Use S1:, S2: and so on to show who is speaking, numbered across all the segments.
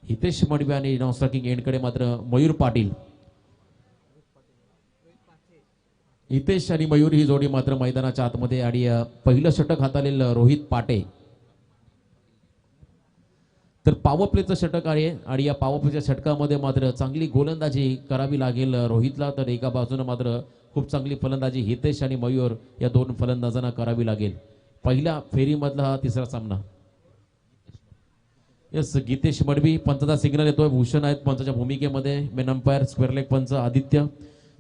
S1: हितेश मडवी आणि नॉनस्ट्रायकिंग एंडकडे मात्र मयूर पाटील. हितेश आणि मयूर ही जोडी मात्र मैदानाच्या आतमध्ये आणि पहिलं षटक हाताळलेलं रोहित पाटे. तर पॉवर प्लेचं षटक आहे आणि या पॉवर प्लेच्या षटकामध्ये मात्र चांगली गोलंदाजी करावी लागेल रोहितला. तर एका बाजूने मात्र खूप चांगली फलंदाजी हितेश आणि मयूर या दोन फलंदाजांना करावी लागेल. पहिल्या फेरीमधला हा तिसरा सामना. यस, गीतेश मडवी पंचाचा सिग्नल येतोय. भूषण आहेत पंचाच्या भूमिकेमध्ये. मेन अंपायर स्क्वेअर लेग पंच आदित्य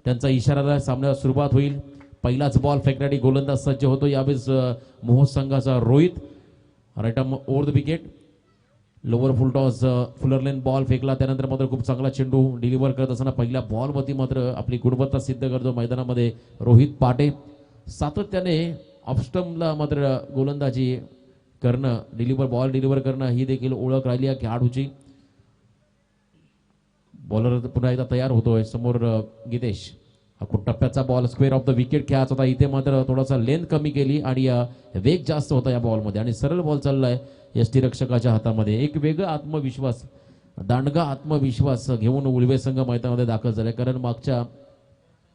S1: त्यांचा इशारा. सामन्याला सुरुवात होईल. पहिलाच बॉल फेकण्यासाठी गोलंदाज सज्ज होतो. यावेळेस मोहोळ संघाचा Rohit. Right arm over the wicket. Lower full toss fuller length ball फेकला. त्यानंतर मात्र खूप चांगला चेंडू डिलिव्हर करत असताना पहिल्या बॉलवरती मात्र आपली गुणवत्ता सिद्ध करतो मैदानामध्ये रोहित पाटे. सातत्याने ऑफस्टम्पला मात्र गोलंदाजी करणं, बॉल डिलिव्हर करणं ही देखील ओळख राहिली आहे खेळाडूची. बॉलर पुन्हा एकदा तयार होतोय. समोर गीतेश. हा खूप टप्प्याचा ball square of the wicket खेळायचा होता. इथे मात्र थोडासा लेंथ कमी केली आणि वेग जास्त होता या बॉलमध्ये आणि सरळ बॉल चाललाय यष्टीरक्षकाच्या हातामध्ये. एक वेगळा आत्मविश्वास, दांडगा आत्मविश्वास घेऊन उलवे संघ मैदानामध्ये दाखल झाले. कारण मागच्या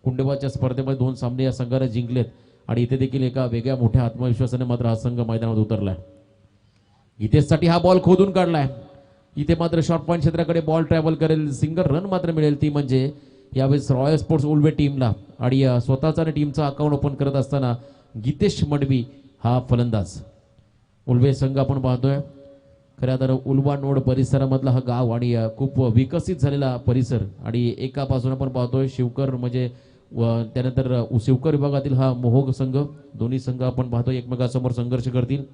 S1: कुंडेबाच्या स्पर्धेमध्ये 2 सामने या संघाने जिंकलेत आणि इथे देखील एका वेगळ्या मोठ्या आत्मविश्वासाने मात्र हा संघ मैदानात उतरलाय. इथेसाठी हा बॉल खोदून काढलाय. इथे मात्र शॉर्ट पॉईंट क्षेत्राकडे बॉल ट्रॅव्हल करेल. सिंगल रन मात्र मिळेल. ती म्हणजे यावेळेस रॉयल स्पोर्ट्स उलवे टीमला. आणि स्वतःचा आणि टीमचा अकाउंट ओपन करत असताना गीतेश मडवी हा फलंदाज. उलवे संघ आपण पाहतोय खऱ्या तर उलवा नोड परिसरामधला हा गाव आणि खूप विकसित झालेला परिसर. आणि एका बाजूने आपण पाहतोय शिवकर म्हणजे त्यानंतर शिवकर विभागातील हा मोहोळ संघ. दोन्ही संघ आपण पाहतोय एकमेकांसमोर संघर्ष करतील.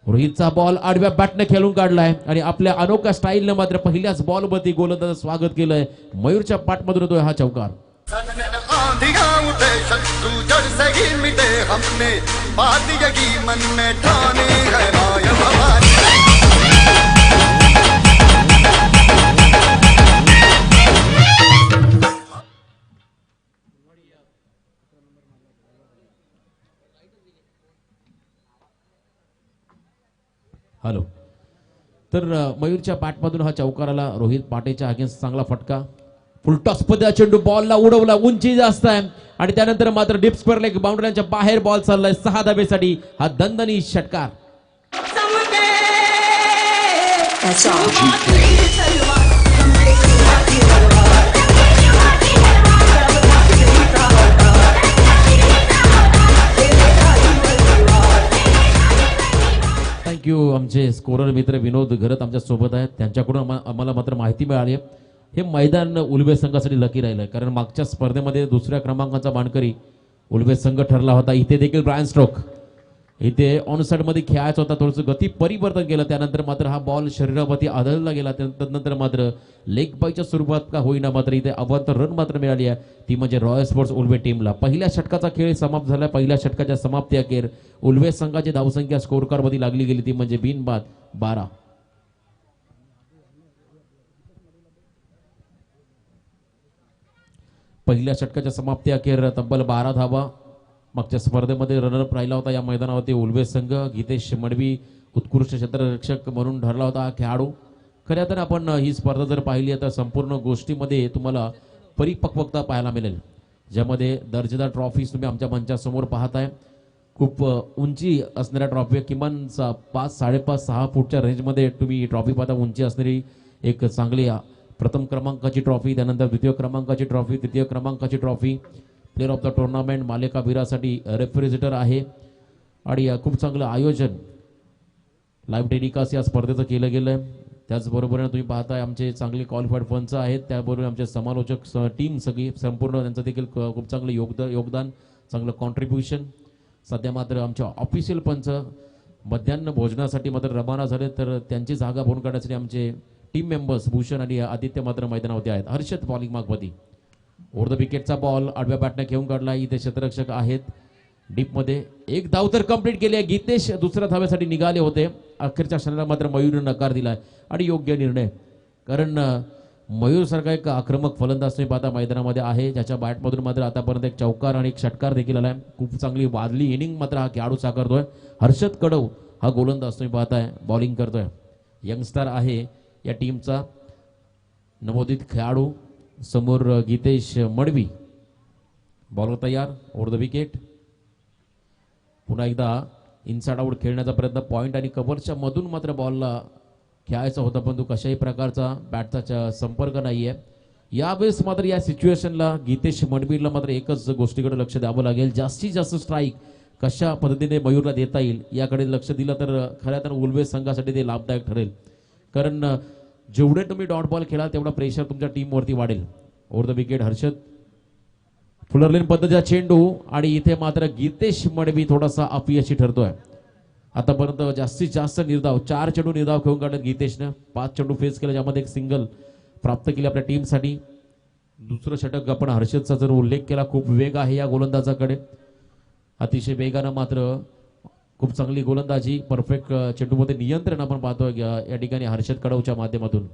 S1: रोहितचा बॉल आडव्या बॅटने खेळून काढलाय आणि आपल्या अनोख्या स्टाईलने मात्र पहिल्याच बॉलवरती गोलंदाज स्वागत केलंय. मयूरच्या पाठमधून येतोय हा चौकार. हॅलो. तर मयूरच्या बॅटमधून हा चौकार आला. रोहित पाटेच्या अगेन्स्ट चांगला फटका. फुलटॉस पद्धतीचा चेंडू बॉलला उडवला. उंची जास्त आहे आणि त्यानंतर मात्र डिप स्क्वेअर लेग बाउंड्रीच्या बाहेर बॉल चाललाय. 6 धाबेसाठी हा दणदणी षटकार. थँक्यू. आमचे स्कोरर मित्र विनोद घरत आमच्या सोबत आहेत. त्यांच्याकडून आम्हाला मात्र माहिती मिळाली आहे हे मैदान उलवे संघासाठी लकी राहिलंय. कारण मागच्या स्पर्धेमध्ये 2ऱ्या क्रमांकाचा मानकरी उलवे संघ ठरला होता. इथे देखील ब्रायन स्ट्रोक इथे ऑन साइडमध्ये खेळायचा होता. थोडंसं गती परिवर्तन केलं. त्यानंतर मात्र हा बॉल शरीरावरती आदळला गेला. त्यानंतर मात्र लेग बायच्या स्वरूपात का होईना मात्र इथे अवांतर रन मात्र मिळाली आहे. ती म्हणजे रॉयल स्पोर्ट्स उलवे टीमला. पहिल्या षटकाचा खेळ समाप्त झाला. पहिल्या षटकाच्या समाप्ती अखेर उलवे संघाची धावसंख्या स्कोर कार्डमध्ये लागली गेली. ती म्हणजे बिनबाद 12. पहिल्या षटकाच्या समाप्ती अखेर तब्बल 12 धावा. मागच्या स्पर्धेमध्ये रनरअप राहिला होता या मैदानावरती उलवे संघ. गीतेश मडवी उत्कृष्ट क्षेत्ररक्षक म्हणून ठरला होता हा खेळाडू. खऱ्या तर आपण ही स्पर्धा जर पाहिली तर संपूर्ण गोष्टीमध्ये तुम्हाला परिपक्वता पाहायला मिळेल. ज्यामध्ये दर्जेदार ट्रॉफीज तुम्ही आमच्या मंचासमोर पाहताय. खूप उंची असणाऱ्या ट्रॉफी, किमान 5-5.5-6 फूटच्या रेंजमध्ये तुम्ही ही ट्रॉफी पाहता. उंची असणारी एक चांगली प्रथम क्रमांकाची ट्रॉफी, त्यानंतर द्वितीय क्रमांकाची ट्रॉफी, तृतीय क्रमांकाची trophy, player of the tournament, मालिकावीरासाठी रेफ्रिजरेटर आहे. आणि खूप चांगलं आयोजन लाईव्ह टेलिकास्ट या स्पर्धेचं केलं गेलं आहे. त्याचबरोबर तुम्ही पाहताय आमचे चांगले क्वालिफाईड पंच आहेत. त्याबरोबर आमचे समालोचक टीम सगळी संपूर्ण त्यांचं देखील खूप चांगलं योगदान, चांगलं कॉन्ट्रीब्युशन. सध्या मात्र आमच्या ऑफिशियल पंच मध्यान्ह भोजनासाठी मात्र रवाना झाले. तर त्यांची जागा भरून काढण्यासाठी आमचे टीम मेंबर्स भूषण आणि आदित्य मात्र मैदानावरती आहेत. हर्षद बॉलिंग मागवती. ओव्हर द विकेटचा बॉल आडव्या बॅटने घेऊन काढला. इथे क्षेत्ररक्षक आहेत डीपमध्ये. एक धाव तर कंप्लीट केली आहे. गीतेश दुसऱ्या धावेसाठी निघाले होते. अखेरच्या क्षणाला मात्र मयूरने नकार दिलाय आणि योग्य निर्णय. कारण मयूर सारखा एक आक्रमक फलंदाज तुम्ही पाहता मैदानामध्ये आहे, ज्याच्या बॅटमधून मात्र आतापर्यंत एक चौकार आणि एक षटकार देखील आलाय. खूप चांगली वादली इनिंग मात्र हा खेळाडू साकारतोय. हर्षद कडव हा गोलंदाज तुम्ही पाहताय बॉलिंग करतोय. यंगस्टर आहे. या टीमचा नवोदित खेळाडू समोर गीतेश मडवी बॉलर तयार ओव्हर द विकेट. पुन्हा एकदा इनसाइड आउट खेळण्याचा प्रयत्न पॉइंट आणि कव्हरच्या मधून मात्र बॉलला खेळायचा होता परंतु कशाही प्रकारचा बॅटचा संपर्क नाहीये. यावेळेस मात्र या सिच्युएशनला गीतेश मडवीला मात्र एकच गोष्टीकडे लक्ष द्यावं लागेल. जास्तीत जास्त स्ट्राईक कशा पद्धतीने मयूरला देता येईल याकडे लक्ष दिलं तर खऱ्या तर उल्वेस संघासाठी ते लाभदायक ठरेल. कारण जेवढे तुम्ही डॉट बॉल खेळाल तेवढा प्रेशर तुमच्या टीमवरती वाढेल. ओव्हर द विकेट हर्षद फुलरलेन पद्धतीचा चेंडू आणि इथे मात्र गीतेश मडवी थोडासा अपयशी ठरतोय. आतापर्यंत जास्तीत जास्त निर्धाव 4 चेंडू निर्धाव खेळून काढले गीतेशनं. 5 चेंडू फेस केले ज्यामध्ये एक सिंगल प्राप्त केली आपल्या टीमसाठी. दुसरं षटक आपण हर्षदचा जर उल्लेख केला खूप वेग आहे या गोलंदाजाकडे. अतिशय वेगानं मात्र खूप चांगली गोलंदाजी परफेक्ट चेंडूमध्ये नियंत्रण आपण पाहतोय या ठिकाणी हर्षद कडवच्या माध्यमातून.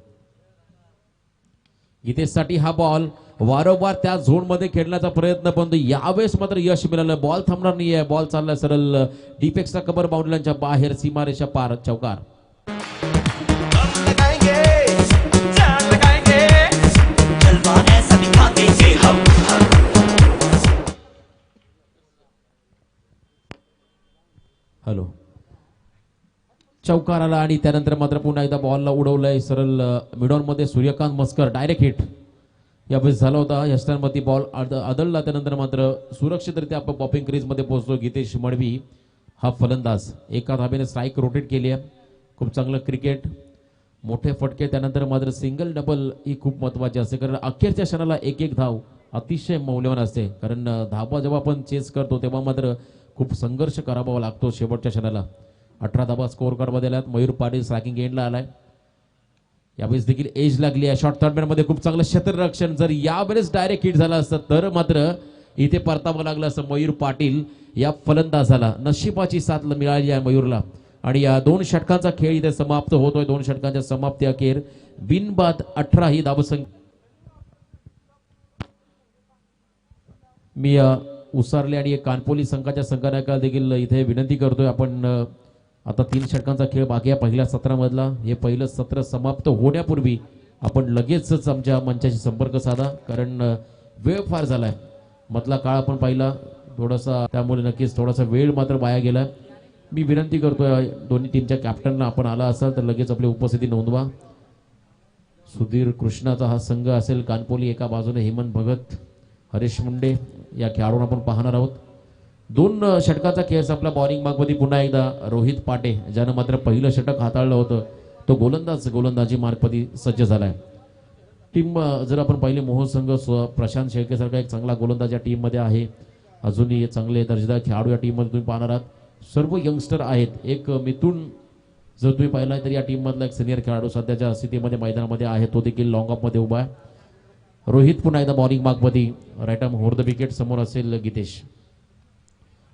S1: गीतेशसाठी हा बॉल वारंवार त्या झोन मध्ये खेळण्याचा प्रयत्न पण यावेळेस मात्र यश मिळालं. बॉल थांबणार नाहीये. बॉल चाललाय सरळ डीपेक्सचा कबर बाउंड्रीच्या बाहेर सीमारेषा पार चौकार. हॅलो चौकार आला आणि त्यानंतर मात्र पुन्हा एकदा बॉलला उडवलंय सरळ मिडॉन मध्ये सूर्यकांत मस्कर डायरेक्ट हिट यावेळेस झाला होता. यष्टांमध्ये बॉल आदळला त्यानंतर मात्र सुरक्षितरित्या आपण पॉपिंग क्रीज मध्ये पोहोचलो. गीतेश मडवी हा फलंदाज एका धाब्याने स्ट्राईक रोटेट केली आहे. खूप चांगलं क्रिकेट मोठे फटके त्यानंतर मात्र सिंगल डबल ही खूप महत्वाची असते कारण अखेरच्या क्षणाला एक एक धाव अतिशय मौल्यवान असते. कारण धावा जेव्हा आपण चेस करतो तेव्हा मात्र खूप संघर्ष करावा लागतो शेवटच्या क्षणाला. 18 धावा स्कोअर कार्ड मध्ये आल्यात. मयूर पाटील स्ट्रायकिंग एंडला आलाय. यावेळेस देखील एज लागली आहे. शॉर्ट थर्ड मॅन मध्ये खूप चांगलं क्षेत्ररक्षण. जर यावेळेस डायरेक्ट हिट झाला असतं तर मात्र इथे परतावं लागलं असं मयूर पाटील या फलंदाजाला. नशिबाची साथ मिळाली आहे मयूरला आणि या 2 षटकांचा खेळ इथे समाप्त होतोय. 2 षटकांच्या समाप्ती अखेर बिनबाद 18 ही धावसंख्या. मी उसारले आणि कानपोली संघाच्या संघानायकाला देखील इथे विनंती करतोय आपण आता 3 षटकांचा खेळ बाकी आहे पहिल्या सत्रामधला. हे पहिलं सत्र समाप्त होण्यापूर्वी आपण लगेचच आमच्या मंचाशी संपर्क साधा कारण वेळ फार झालाय. मधला काळ आपण पाहिला थोडासा त्यामुळे नक्कीच थोडासा वेळ मात्र वाया गेला. मी विनंती करतोय दोन्ही टीमच्या कॅप्टनला आपण आला असाल तर लगेच आपली उपस्थिती नोंदवा. सुधीर कृष्णाचा हा संघ असेल कानपोली. एका बाजूने हेमंत भगत हरीश मुंडे या खेळाडूंना आपण पाहणार आहोत. 2 षटकाचा खेळ संपला. बॉलिंग मार्कमध्ये पुन्हा एकदा रोहित पाटे ज्यानं मात्र पहिलं षटक हाताळलं होतं तो गोलंदाजी मार्कमध्ये सज्ज झालाय. टीम जर आपण पाहिले मोहन संघ प्रशांत शेळकेसारखा एक चांगला गोलंदाज या टीम मध्ये आहे. अजूनही चांगले दर्जेदार खेळाडू या टीम मध्ये तुम्ही पाहणार आहात. सर्व यंगस्टर आहेत. एक मिथुन जर तुम्ही पाहिला तर या टीम मधला एक सिनियर खेळाडू सध्याच्या स्थितीमध्ये मैदानामध्ये आहे. तो देखील लॉंग ऑफ मध्ये उभा आहे. रोहित पुन्हा एकदा बॉलिंग मार्कमध्ये right arm over the wicket. समोर असेल गीतेश.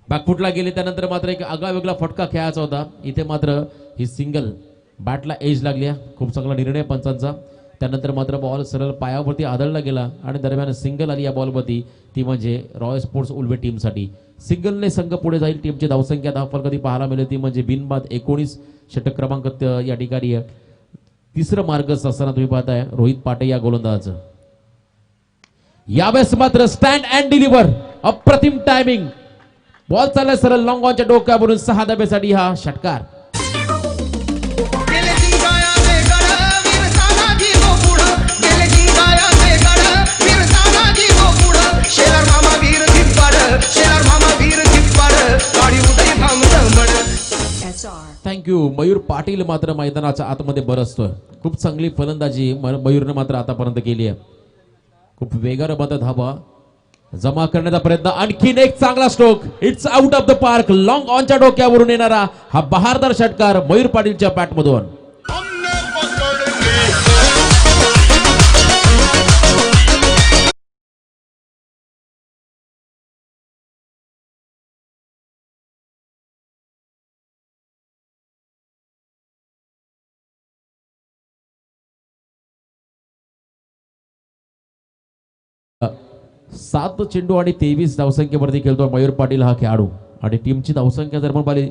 S1: बॅकफुटला गेले त्यानंतर मात्र एक आगळा वेगळा फटका खेळायचा होता. इथे मात्र ही सिंगल बॅटला एज लागली. खूप चांगला निर्णय पंचांचा. त्यानंतर मात्र बॉल सरळ पायावरती आदळला गेला आणि दरम्यान सिंगल आली या बॉलवरती. ती म्हणजे रॉयल स्पोर्ट्स उल्वे टीमसाठी. सिंगलने संघ पुढे जाईल. टीमची धावसंख्या 10 फलकती पाहायला मिळेल ती म्हणजे बिनबाद 19 षटक क्रमांक या ठिकाणी 3रं मार्गच असताना तुम्ही पाहताय रोहित पाटे या गोलंदाजाचं. यावेळेस मात्र स्टँड अँड डिलिव्हर अप्रतिम टायमिंग. बॉल चाललाय सरळ लॉंग ऑनच्या डोक्यावरून 6 धाब्यासाठी हा षटकार. थँक्यू. मयूर पाटील मात्र मैदानाच्या आतमध्ये बरसतोय. खूप चांगली फलंदाजी मयूरने मात्र आतापर्यंत केली आहे. खूप वेगानं मात्र धावा जमा करण्याचा प्रयत्न. आणखीन एक चांगला stroke. It's out of the park. Long ऑनच्या डोक्यावरून येणारा हा बहारदार षटकार मयूर पाटीलच्या बॅटमधून. सात चेंडू आणि 23 धावसंख्येवरती खेळतो मयूर पाटील हा खेळाडू. आणि टीमची धावसंख्या जर आपण पाहिली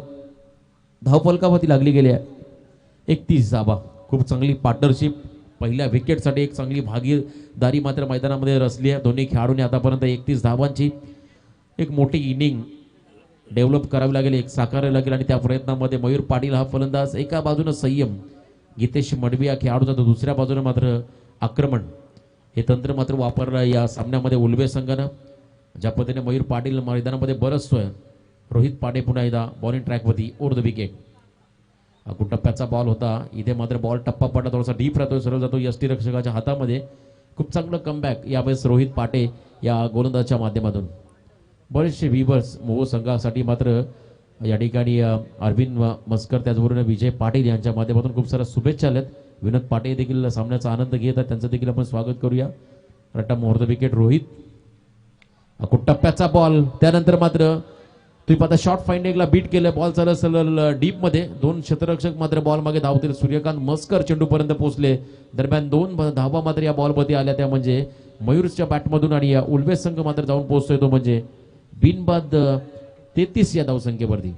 S1: धावफलकावरती लागली गेली आहे 31 धावा. खूप चांगली पार्टनरशिप, पहिल्या विकेटसाठी एक चांगली भागीदारी मात्र मैदानामध्ये रचली आहे. दोन्ही खेळाडूंनी आतापर्यंत 31 धावांची एक मोठी इनिंग डेव्हलप करावी लागेल, एक साकारावी लागेल आणि त्या प्रयत्नामध्ये मयूर पाटील हा फलंदाज, एका बाजूनं संयम गीतेश मडवी या खेळाडूचा, तर दुसऱ्या बाजूने मात्र आक्रमण, हे तंत्र मात्र वापरलं या सामन्यामध्ये उल्वे संघानं. ज्या पद्धतीने मयूर पाटील मैदानामध्ये बरसतोय, रोहित पाटे पुन्हा एकदा बॉलिंग ट्रॅकवरती ओव्हर द विकेट. टप्प्याचा बॉल होता, इथे मात्र बॉल टप्पा पडला, थोडासा डीप राहतो, सरळ जातो यष्टीरक्षकाच्या हातामध्ये. खूप चांगलं कमबॅक यावेळेस रोहित पाटे या गोलंदाजाच्या माध्यमातून. बरेचसे व्हीवर्स मोहो संघासाठी मात्र या ठिकाणी अरविंद मस्कर, त्याचबरोबर विजय पाटील यांच्या माध्यमातून खूप साऱ्या शुभेच्छा आल्यात. विनोद पाटे देखील सामन्याचा आनंद घेत आहेत, त्यांचं देखील आपण स्वागत करूया. रट्टा मोहर द विकेट रोहित. टप्प्याचा बॉल, त्यानंतर मात्र तुम्ही पाहता शॉर्ट फाइंडिंगला बीट केलं, बॉल चालल डीप मध्ये, दोन क्षेत्ररक्षक मात्र बॉल मागे धावतील. सूर्यकांत मस्कर चेंडूपर्यंत पोहोचले, दरम्यान 2 धावा मात्र या बॉलमध्ये आल्या, त्या म्हणजे मयूरच्या बॅटमधून, आणि या उल्वे संघ मात्र जाऊन पोहोचतोय तो म्हणजे बिनबाद 33 या धावसंख्येवरती.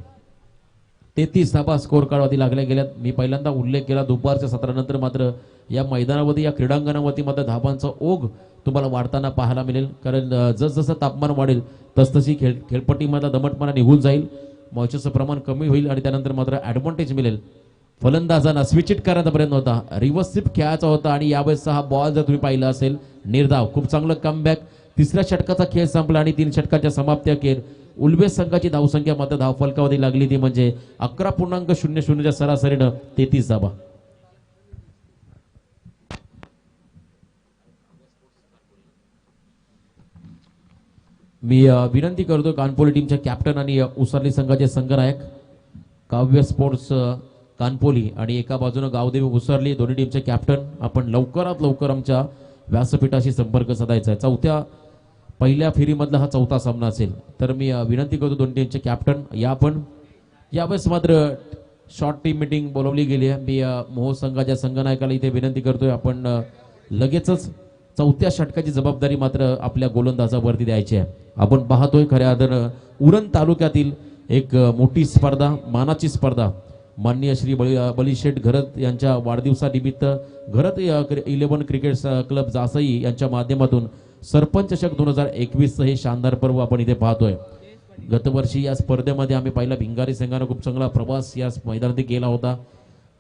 S1: 33 धावा स्कोर कार्डवरती लागल्या गेल्यात. मी पहिल्यांदा उल्लेख केला, दुपारच्या सत्रानंतर मात्र या मैदानावरती, या क्रीडांगणावरती मात्र धावांचा ओघ तुम्हाला वाढताना पाहायला मिळेल. कारण जसजसं तापमान वाढेल तसतशी खेळपट्टीमधला दमटपणा निघून जाईल, मॉइश्चरचं प्रमाण कमी होईल आणि त्यानंतर मात्र ॲडव्हान्टेज मिळेल. फलंदाजांना स्विच इट करण्याचा प्रयत्न होता, रिव्हर्स स्वीप खेळायचा होता, आणि यावेळेस हा बॉल जर तुम्ही पाहिला असेल निर्धाव. खूप चांगलं कमबॅक. तिसऱ्या षटकाचा खेळ संपला आणि 3 षटकाच्या समाप्ती अखेर उल्वे संघाची धावसंख्या मात्र धावफलकावरती लागली, ती म्हणजे 11.00च्या सरासरीनं 33 धावा. मी विनंती करतो कानपोली टीमच्या कॅप्टन आणि उसरली संघाचे संघनायक काव्य स्पोर्ट्स कानपोली आणि एका बाजूने गावदेवी उसरली, दोन्ही टीमचे कॅप्टन, आपण लवकरात लवकर आमच्या व्यासपीठाशी संपर्क साधायचा आहे. पहिल्या फेरीमधला हा चौथा सामना असेल, तर मी विनंती करतो दोन्ही टीमचे कॅप्टन या. आपण यावेळेस मात्र शॉर्ट टीम मीटिंग बोलवली गेली आहे. मी मोहो संघाच्या संघनायकाला इथे विनंती करतोय, आपण लगेचच चौथ्या षटकाची जबाबदारी मात्र आपल्या गोलंदाजावरती द्यायची आहे. आपण पाहतोय खऱ्या अर्थानं उरण तालुक्यातील एक मोठी स्पर्धा, मानाची स्पर्धा, माननीय श्री बळीशेठ घरत यांच्या वाढदिवसानिमित्त घरत 11 क्रिकेट क्लब जासई यांच्या माध्यमातून सरपंच चषक 2021 हे शानदार पर्व आपण इथे पाहतोय. गतवर्षी या स्पर्धेमध्ये आम्ही पाहिला भिंगारी संघानं खूप चांगला प्रवास या मैदानात केला होता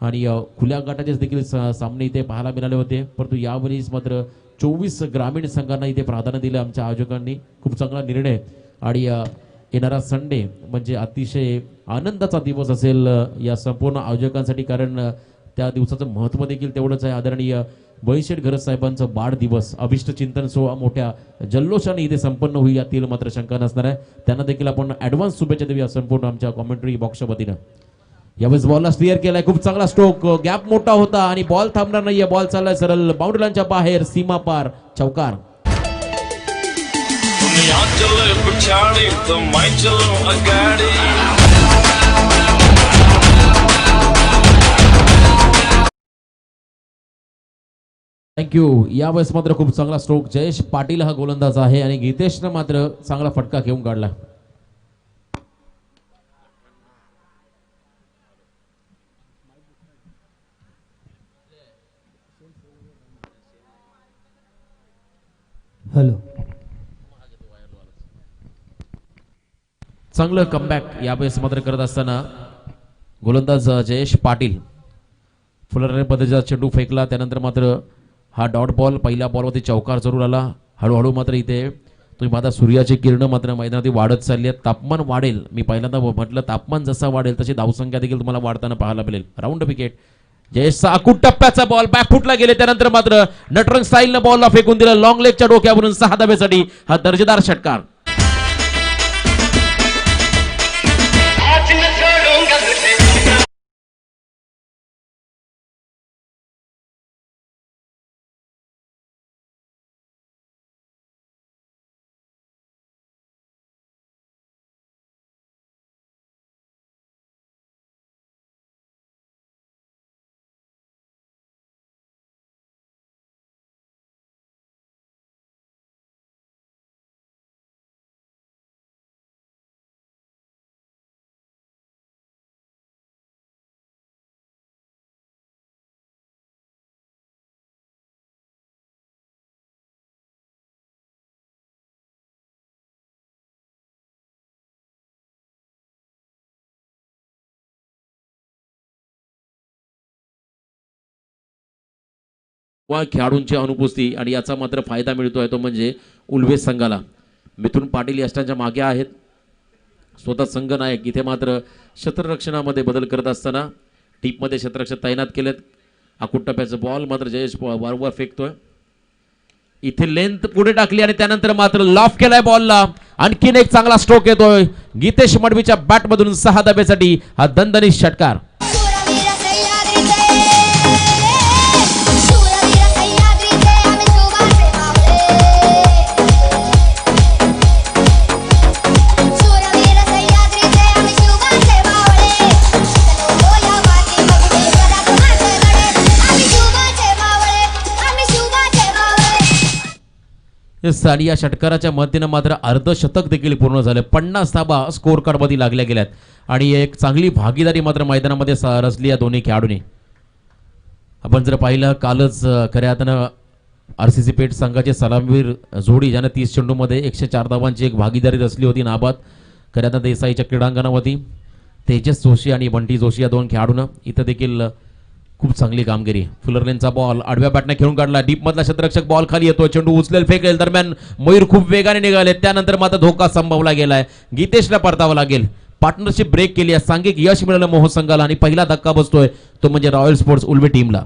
S1: आणि खुल्या गटाचे देखील सामने इथे पाहायला मिळाले होते. परंतु यावेळीच मात्र 24 ग्रामीण संघांना इथे प्राधान्य दिलं आमच्या आयोजकांनी. खूप चांगला निर्णय, आणि येणारा संडे म्हणजे अतिशय आनंदाचा दिवस असेल या संपूर्ण आयोजकांसाठी, कारण त्या दिवसाचं महत्त्व देखील तेवढंच आहे. आदरणीय बळीशेठ घरत साहेबांचा वाढदिवस अभिष्ट चिंतन सोहळा मोठ्या जल्लोषाने इथे संपन्न होईल, यातील मात्र शंका नसणार आहे. त्यांना देखील आपण ॲडव्हान्स शुभेच्छा देऊया संपूर्ण आमच्या कॉमेंट्री बॉक्सच्या वतीनं. यावेळेस बॉलला क्लिअर केलाय, खूप चांगला स्ट्रोक, गॅप मोठा होता आणि बॉल थांबणार नाहीये, बॉल चाललाय सरळ बाउंड्री लाईनच्या बाहेर, सीमा पार, चौकार. थँक्यू. यावेळेस मात्र खूप चांगला स्ट्रोक, जयेश पाटील हा गोलंदाज आहे आणि गीतेशनं मात्र चांगला फटका घेऊन काढला.
S2: हॅलो.
S1: चांगलं कमबॅक यावेळेस मात्र करत असताना गोलंदाज जयेश पाटील फुलरने पद्धतीचा चेंडू फेकला, त्यानंतर मात्र हा डॉट बॉल, पहिल्या बॉलवरती चौकार जरूर आला. हळूहळू मात्र इथे तुम्ही माझा सूर्याची किरण मात्र मैदानात वाढत चालली आहेत. तापमान वाढेल, मी पहिल्यांदा म्हटलं तापमान जसा वाढेल तशी धावसंख्या देखील तुम्हाला वाढताना पाहायला मिळेल. Round wicket. जयेशचा अकूट टप्प्याचा बॉल बॅकफुटला गेले, त्यानंतर मात्र नटरंग स्टाईलनं बॉलला फेकून दिलं लॉंग लेगच्या डोक्यावरून 6 धाब्यासाठी हा दर्जेदार षटकार. वा खेळाडूंची अनुपस्थिती आणि याचा मात्र फायदा मिळतोय तो म्हणजे उल्वेस संघाला. मिथुन पाटील यष्टांच्या मागे आहेत. स्वतः संघ नायक इथे मात्र क्षेत्ररक्षणामध्ये बदल करत असताना टीपमध्ये क्षेत्ररक्षक तैनात केलेत. आकुट टप्प्याचा बॉल मात्र जयेश वारंवार फेकतोय. इथे लेंथ पुढे टाकली आणि त्यानंतर मात्र लॉफ केलाय बॉलला. आणखीन एक चांगला स्ट्रोक येतोय गीतेश मडवीच्या बॅटमधून 6 धाब्यासाठी हा दणदणीत षटकार. या षटकाराच्या मदतीनं मात्र अर्धशतक देखील पूर्ण झाले. 50 धाबा स्कोर कार्ड मध्ये लागल्या गेल्यात आणि एक चांगली भागीदारी मात्र मैदानामध्ये रचली या दोन्ही खेळाडूंनी. आपण जर पाहिलं कालच खऱ्या अर्थानं RCC पेठ संघाचे सलामवीर जोडी ज्यानं 30 चेंडूमध्ये 104 धावांची एक भागीदारी रचली होती नाबाद. खऱ्या अर्थानं देसाईच्या क्रीडांगणावरती तेजस जोशी आणि बंटी जोशी या दोन खेळाडूंना इथं देखील खूप चांगली कामगिरी. फुलरलेनचा बॉल आडव्या बॅटने खेळून काढला. डीप मधला क्षेत्ररक्षक बॉल खाली येतो. चेंडू उचलेल फेकेल दरम्यान मयूर खूप वेगाने निघाले. त्यानंतर मात्र धोका संभवला गेलाय. गीतेशला परतावं लागेल. पार्टनरशिप ब्रेक केली आहे. सांघिक यश मिळालं मोह संघाला आणि पहिला धक्का बसतोय तो म्हणजे रॉयल स्पोर्ट्स उल्वे टीमला.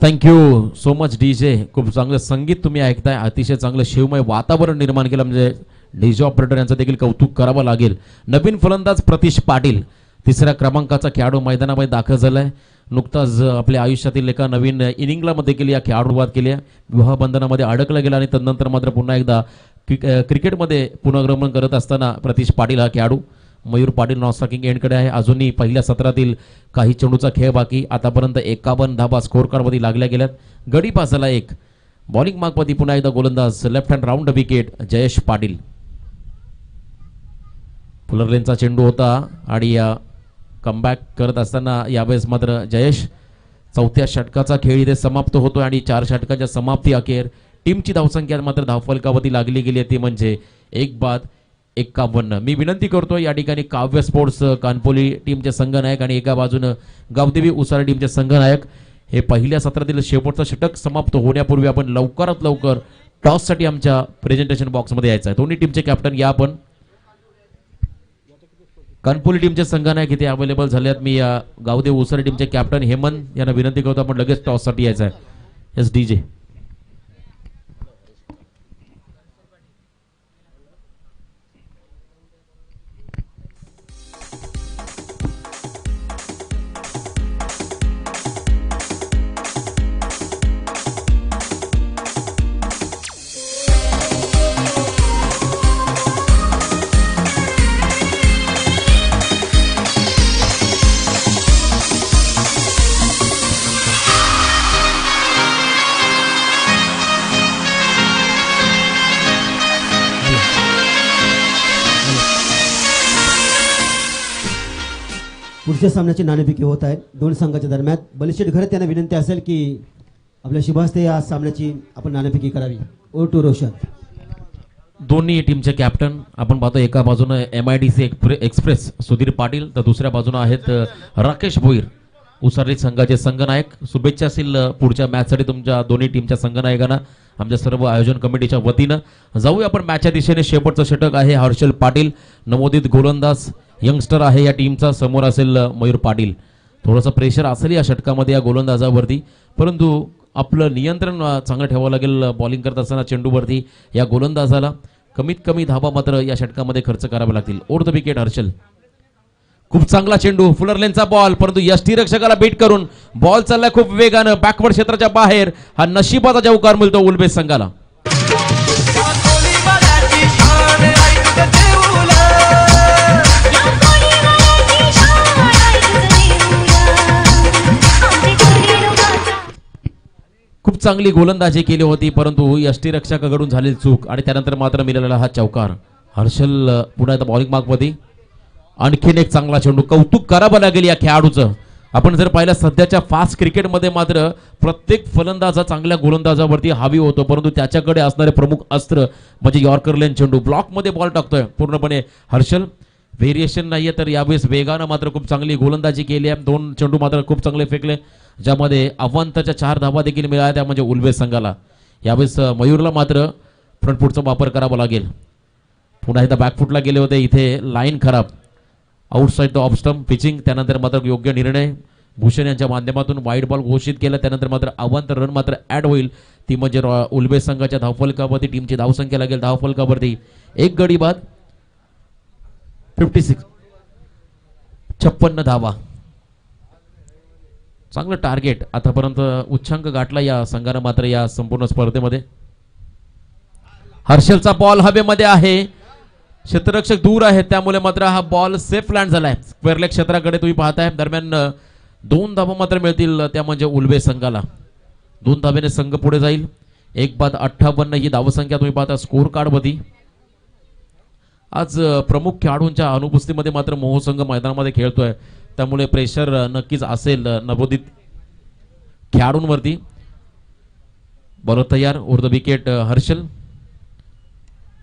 S1: Thank you so much DJ. खूप चांगलं संगीत तुम्ही ऐकताय. अतिशय चांगलं शिवमय वातावरण निर्माण केलं म्हणजे डीजे ऑपरेटर यांचं देखील कौतुक करावं लागेल. नवीन फलंदाज प्रतीश पाटील 3ऱ्या क्रमांकाचा खेळाडू मैदानामध्ये दाखल झालाय. नुकताच आपल्या आयुष्यातील एका नवीन इनिंगला देखील या खेळाडूवाद केली आहे. विवाह बंधनामध्ये अडकला गेला आणि तदनंतर मात्र पुन्हा एकदा क्रिकेटमध्ये पुनर्गमन करत असताना प्रतीश पाटील हा खेळाडू. मयूर पाटील नॉनस्ट्रायकिंग एंडकडे आहे. अजूनही पहिल्या सत्रातील काही चेंडूचा खेळ बाकी. आतापर्यंत 51 धाबा स्कोर कार्डमध्ये लागल्या गेल्यात. गडी पासाला एक. बॉलिंग मार्कमध्ये पुन्हा एकदा गोलंदाज left hand round wicket Jayesh Patil. फुलरलेनचा चेंडू होता आणि कमबॅक करत असताना यावेळेस मात्र जयेश. 4थ्या षटकाचा खेळ इथे समाप्त होतो आणि 4 षटकाच्या समाप्ती अखेर टीमची धावसंख्या मात्र धावफलकावरती लागली गेली ती म्हणजे 1-51. मी विनंती करतो या ठिकाणी काव्य स्पोर्ट्स कानपोली टीमचे संघनायक आणि एका बाजूनं गावदेवी उसार टीमचे संघनायक हे पहिल्या सत्रातील शेवटचं षटक समाप्त होण्यापूर्वी आपण लवकरात लवकर टॉससाठी आमच्या प्रेझेंटेशन बॉक्समध्ये यायचं आहे. दोन्ही टीमचे कॅप्टन या आपण कानपोली टीमचे संघनायक इथे अवेलेबल झाले आहेत. मी या गावदेवी उसार टीमचे कॅप्टन हेमंत यांना विनंती करतो आपण लगेच टॉससाठी यायचं आहे. S DJ.
S2: पुढच्या सामन्याची नाणेफेकी होत आहे दोन संघाच्या दरम्यान. बलिशेठ घरत यांना विनंती असेल की आपल्या शुभास्ते या सामन्याची आपण नाणेफेकी करावी. ओ टू रोशन.
S1: दोन्ही टीमचे कॅप्टन आपण पाहतो. एका बाजूने MIDC एक्सप्रेस सुधीर पाटील तर दुसऱ्या बाजूने आहेत राकेश भोईर उसारी संघाचे संघनायक. शुभेच्छा असेल पुढच्या मॅचसाठी तुमच्या दोन्ही टीमच्या संघनायकांना आमच्या सर्व आयोजन कमिटीच्या वतीनं. जाऊया आपण मॅचच्या दिशेने. शेवटचं षटक आहे. हर्षल पाटील नवोदित गोलंदाज यंगस्टर आहे या टीमचा. समोर असेल मयूर पाटील. थोडंसं प्रेशर असेल या षटकामध्ये या गोलंदाजावरती परंतु आपलं नियंत्रण चांगलं ठेवावं लागेल बॉलिंग करत असताना चेंडूवरती. या गोलंदाजाला कमीत कमी धाबा मात्र या षटकामध्ये खर्च करावे लागतील. Over the wicket Harshal. खूप चांगला चेंडू. फुलरलेनचा बॉल परंतु यष्टीरक्षकाला बीट करून बॉल चाललाय खूप वेगानं बॅकवर्ड क्षेत्राच्या बाहेर. हा नशिबाचा चौकार मिळतो उल्बेस संघाला. खूप चांगली गोलंदाजी केली होती परंतु यष्टीरक्षकाकडून झालेली चूक आणि त्यानंतर मात्र मिळालेला हा चौकार. हर्षल पुन्हा एकदा बॉलिंग मार्कमध्ये. आणखीन एक चांगला चेंडू. कौतुक करावं लागेल या खेळाडूचं. आपण जर पाहिलं सध्याच्या फास्ट क्रिकेटमध्ये मात्र प्रत्येक फलंदाजा चांगल्या गोलंदाजावरती हावी होतो, परंतु त्याच्याकडे असणारे प्रमुख अस्त्र म्हणजे यॉर्कर लेन चेंडू. ब्लॉकमध्ये बॉल टाकतोय पूर्णपणे हर्षल. व्हेरिएशन नाहीये, तर यावेळेस वेगानं मात्र खूप चांगली गोलंदाजी केली आहे. 2 चेंडू मात्र खूप चांगले फेकले, ज्यामध्ये अवांतच्या 4 धावा देखील मिळाल्या, त्या म्हणजे उल्वेस संघाला. यावेळेस मयूरला मात्र फ्रंट फूटचा वापर करावा लागेल. पुन्हा एकदा बॅकफुटला गेले होते, इथे लाईन खराब. Outside the off stump pitching. त्यानंतर मात्र योग्य निर्णय भूषण यांच्या माध्यमातून वाईट बॉल घोषित केला. त्यानंतर मात्र अवांतर रन मात्र ऍड होईल, ती म्हणजे उल्वेस संघाच्या धावफलकावरती. टीमची धावसंख्या लागेल धावफलकावरती 1 गडी बाद 56 56 धावा. चांगलं टार्गेट आतापर्यंत उच्चांक गाठला या संघानं मात्र या संपूर्ण स्पर्धेमध्ये. हर्षलचा बॉल हवेमध्ये आहे, क्षेत्ररक्षक दूर आहे, त्यामुळे मात्र हा बॉल सेफ लँड झालाय स्क्वेअर लेग क्षेत्राकडे तुम्ही पाहताय. दरम्यान 2 धावा मात्र मिळतील, त्या म्हणजे उल्वेस संघाला. 2 धावेने संघ पुढे जाईल. 1 बाद 58 ही धावसंख्या तुम्ही पाहता स्कोर कार्ड मध्ये. आज प्रमुख खेळाडूंच्या अनुपस्थितीमध्ये मात्र मोह संघ मैदानामध्ये खेळतोय, त्यामुळे प्रेशर नक्कीच असेल नवोदित खेळाडूंवरती. बॉलर तयार. Over the wicket Harshal.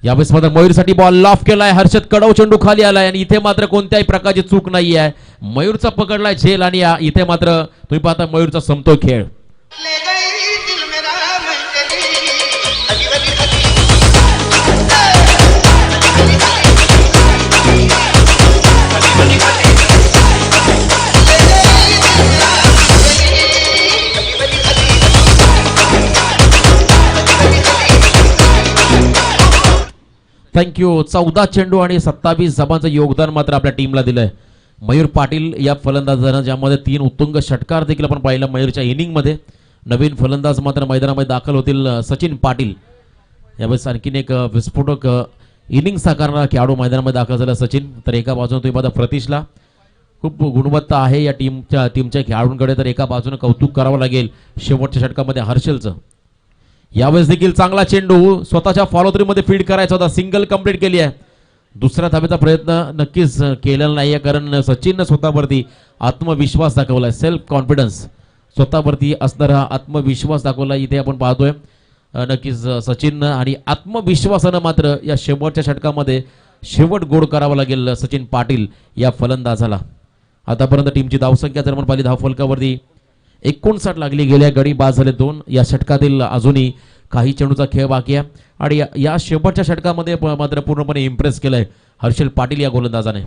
S1: यावेळेस मात्र मयूरसाठी बॉल लॉफ केलाय. हर्षद कडव चेंडू खाली आलाय आणि इथे मात्र कोणत्याही प्रकारची चूक नाही आहे. मयूरचा पकडलाय झेल आणि इथे मात्र तुम्ही पाहता मयूरचा समतोल खेळ. थँक्यू. 14 चेंडू आणि 27 धावांचं योगदान मात्र आपल्या टीमला दिलंय मयूर पाटील या फलंदाजानं, ज्यामध्ये 3 उत्तुंग षटकार देखील आपण पाहिलं मयूरच्या इनिंगमध्ये. नवीन फलंदाज मात्र मैदानामध्ये दाखल होतील सचिन पाटील. यावेळेस आणखीन एक विस्फोटक इनिंग साकारणारा खेळाडू मैदानामध्ये दाखल झाला सचिन. तर एका बाजूने तुम्ही पाहता प्रतीशला खूप गुणवत्ता आहे या टीमच्या खेळाडूंकडे, तर एका बाजूने कौतुक करावं लागेल शेवटच्या षटकामध्ये हर्षलचं. यावेळेस देखील चांगला चेंडू स्वतःच्या फॉलो थ्रू मध्ये फीड करायचा होता, सिंगल कंप्लीट केली आहे. दुसऱ्या धावेचा प्रयत्न नक्कीच केलेला नाहीये, कारण सचिननं स्वतःवरती आत्मविश्वास दाखवलाय. सेल्फ कॉन्फिडन्स, स्वतःवरती असणारा आत्मविश्वास दाखवला इथे आपण पाहतोय नक्कीच सचिननं. आणि आत्मविश्वासानं मात्र या शेवटच्या षटकामध्ये शेवट गोड करावा लागेल सचिन पाटील या फलंदाजाला. आतापर्यंत टीमची धावसंख्या जर आपण पाहिली धावफलकावरती 59 लागली, गेल्या गडी बाद झाले 2. या षटकातील अजूनही काही चेंडूचा खेळ बाकी आहे आणि या शेवटच्या षटकामध्ये मात्र पूर्णपणे इम्प्रेस केलंय हर्षल पाटील या गोलंदाजाने.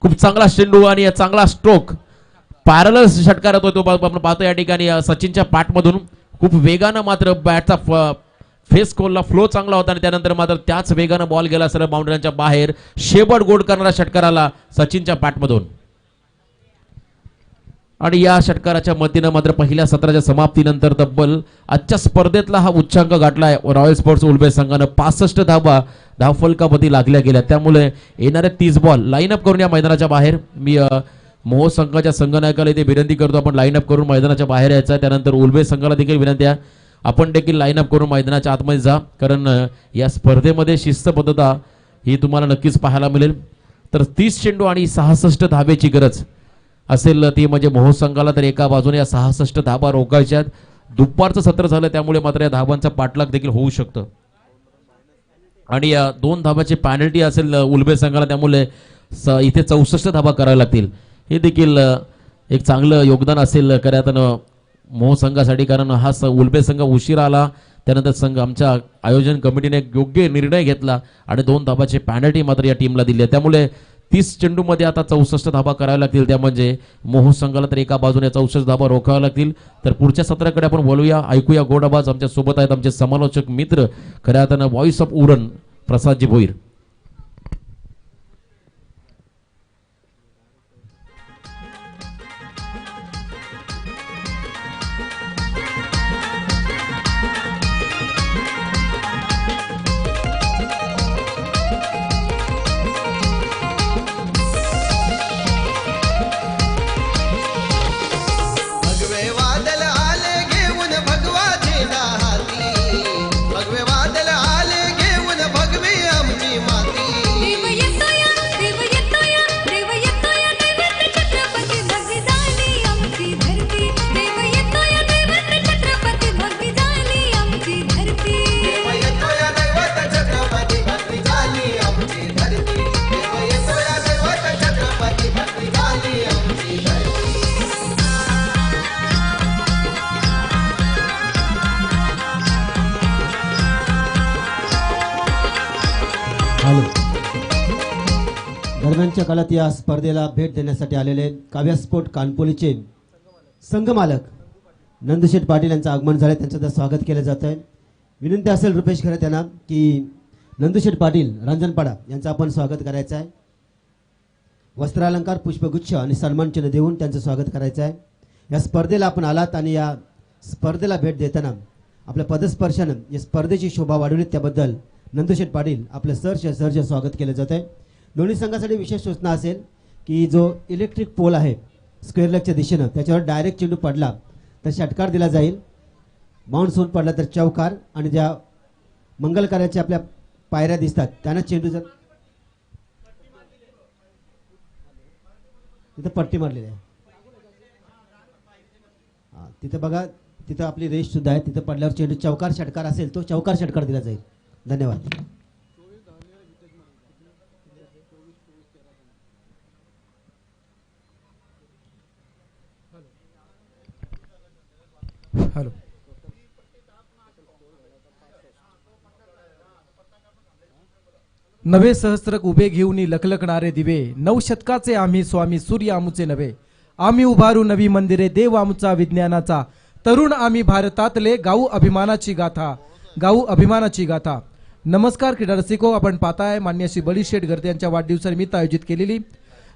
S1: खूप चांगला चेंडू आणि चांगला स्ट्रोक, पॅरलल षटकार होतो तो आपण पाहतो या ठिकाणी सचिनच्या पाठमधून. खूप वेगानं मात्र बॅटचा फेस कोलला फ्लो चांगला होता आणि त्यानंतर मात्र त्याच वेगानं बॉल गेला सरळ बाउंड्रीच्या बाहेर. शेवट गोड करणारा षटकाराला सचिनच्या पाठमधून. आणि या षटकाराच्या मतीनं मात्र पहिल्या सत्राच्या समाप्तीनंतर तब्बल आजच्या स्पर्धेतला हा उच्चांक गाठलाय रॉयल स्पोर्ट्स उल्वेस संघानं. 65 धावा धावफलकामध्ये लागल्या गेल्या, त्यामुळे येणारे 30 बॉल लाईनअप करून या मैदानाच्या बाहेर. मी मोह संघाच्या संघनायकाला इथे विनंती करतो आपण लाईनअप करून मैदानाच्या बाहेर यायचं. त्यानंतर उल्वेस संघाला देखील विनंती आहे आपण देखील लाईनअप करून मैदानाच्या आतमध्ये जा, कारण या स्पर्धेमध्ये शिस्तबद्धता ही तुम्हाला नक्कीच पाहायला मिळेल. तर 30 चेंडू आणि 66 धावेची गरज असेल ती म्हणजे मोह संघाला. तर एका बाजूने या 66 धावा रोखायच्या. दुपारचं सत्र झालं त्यामुळे मात्र या धावांचा पाठलाग देखील होऊ शकतं आणि या 2 धावाची पॅनल्टी असेल उल्वेस संघाला, त्यामुळे इथे 64 धावा कराव्या लागतील. हे देखील एक चांगलं योगदान असेल खऱ्यातनं मोह संघासाठी, कारण हा उल्वेस संघ उशिरा आला. त्यानंतर संघ आमच्या आयोजन कमिटीने योग्य निर्णय घेतला आणि 2 धावाची पॅनल्टी मात्र या टीमला दिली आहे. त्यामुळे 30 चेंडूमध्ये आता 64 धावा कराव्या लागतील, त्या म्हणजे मोह संघाला तर एका बाजूने 64 धावा रोखाव्या लागतील. तर पुढच्या सत्राकडे आपण बोलूया, ऐकूया गोड आवाज. आमच्या सोबत आहेत आमचे समालोचक मित्र खऱ्या अर्थानं व्हॉइस ऑफ उरण प्रसादजी भोईर.
S2: दरम्यानच्या काळात या स्पर्धेला भेट देण्यासाठी आलेले काव्या स्पोर्ट कानपोलीचे संघमालक नंदुशेठ पाटील यांचं आगमन झाले, त्यांचं तर स्वागत केलं जात आहे. विनंती असेल रुपेश खरे त्यांना की नंदुशेठ पाटील रांजणपाडा यांचं आपण स्वागत करायचं आहे. वस्त्रालंकार, पुष्पगुच्छ आणि सन्मान चिन्ह देऊन त्यांचं स्वागत करायचं आहे. या स्पर्धेला आपण आलात आणि या स्पर्धेला भेट देताना आपल्या पदस्पर्शानं या स्पर्धेची शोभा वाढवली, त्याबद्दल नंदुशेठ पाटील आपलं सहर्ष स्वागत केलं जात आहे. दोन्ही संघासाठी विशेष सूचना असेल की जो इलेक्ट्रिक पोल आहे स्क्वेअर लेगच्या दिशेनं, त्याच्यावर डायरेक्ट चेंडू पडला तर षटकार दिला जाईल, बाउन्स होऊन पडला तर चौकार, आणि ज्या मंगल कार्याच्या आपल्या पायऱ्या दिसतात त्यांना चेंडू जर तिथं पट्टी मारलेली आहे, तिथं बघा, तिथं आपली रेष सुद्धा आहे, तिथं पडल्यावर चेंडू चौकार षटकार असेल तो चौकार षटकार दिला जाईल. धन्यवाद.
S3: हॅलो. नवे सहस्त्रक उभे घेऊन लखलखणारे दिवे, नऊ शतकाचे आम्ही स्वामी सूर्य आमुचे नवे. आम्ही उभारू नवी मंदिरे, देव आमुचा विज्ञानाचा. तरुण आम्ही भारतातले, गाऊ अभिमानाची गाथा, गाऊ अभिमानाची गाथा. नमस्कार क्रीडा रसिको, आपण पाहताय मान्य श्री बळीशेठ घरते यांच्या वाढदिवसानिमित्त आयोजित केलेली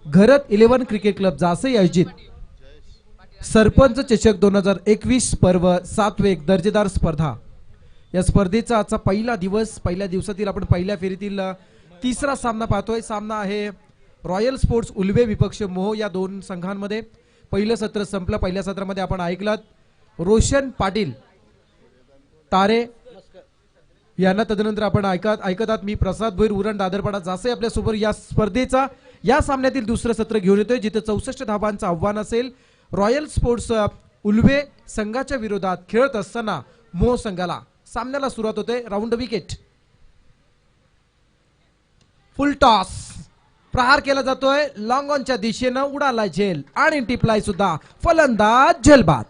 S3: घरत 11 क्रिकेट क्लब जासई आयोजित सरपंच चषक 2021 पर्व 7वे एक दर्जेदार स्पर्धा. या स्पर्धेचा आजचा पहिला दिवस, पहिल्या दिवसातील आपण पहिल्या फेरीतील तिसरा सामना पाहतोय. सामना आहे रॉयल स्पोर्ट्स उल्वे विपक्ष मोह या दोन संघांमध्ये. पहिलं सत्र संपलं. पहिल्या सत्रामध्ये आपण ऐकलात रोशन पाटील तारे यांना, तदनंतर आपण ऐकतात मी प्रसाद भोईर उरण दादरपाडा जासई आपल्या सोबत या स्पर्धेचा या सामन्यातील दुसरं सत्र घेऊन येतोय, जिथे 64 धाबांचं आव्हान असेल रॉयल स्पोर्ट्स उल्वे संघाच्या विरोधात खेळत असताना मोह संघाला. सामन्याला सुरुवात होते. राऊंड विकेट, फुल टॉस, प्रहार केला जातोय लॉंग ऑनच्या दिशेनं, उडालाय झेल आणि टिपलाय सुद्धा, फलंदाज झेलबाद.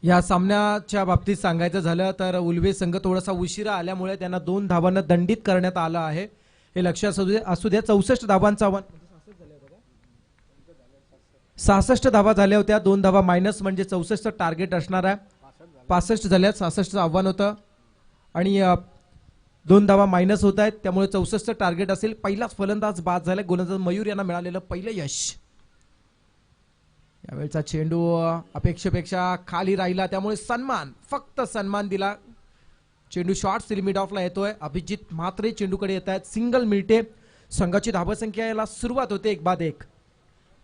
S3: या सामन्याच्या बाबतीत सांगायचं झालं तर उल्वे संघ थोडासा उशिरा आल्यामुळे त्यांना 2 धावांना दंडित करण्यात आलं आहे, हे लक्षात असू द्या. 64 धावांचं आव्हान, 66 धावा झाल्या होत्या, 2 धावा मायनस म्हणजे 64 टार्गेट असणार आहे. 65 झाल्यात, 66चं आव्हान होतं आणि 2 धावा मायनस होत आहेत, त्यामुळे 64 टार्गेट असेल. पहिलाच फलंदाज बाद झाला, गोलंदाज मयूर यांना मिळालेलं पहिलं यश. यावेळचा चेंडू अपेक्षेपेक्षा खाली राहिला, त्यामुळे सन्मान, फक्त सन्मान दिला. चेंडू शॉर्ट लिमिट ऑफला येतोय. अभिजित म्हात्रे चेंडूकडे येत आहेत, सिंगल मिळते. संघाची धावसंख्या याला सुरुवात होते 1-1.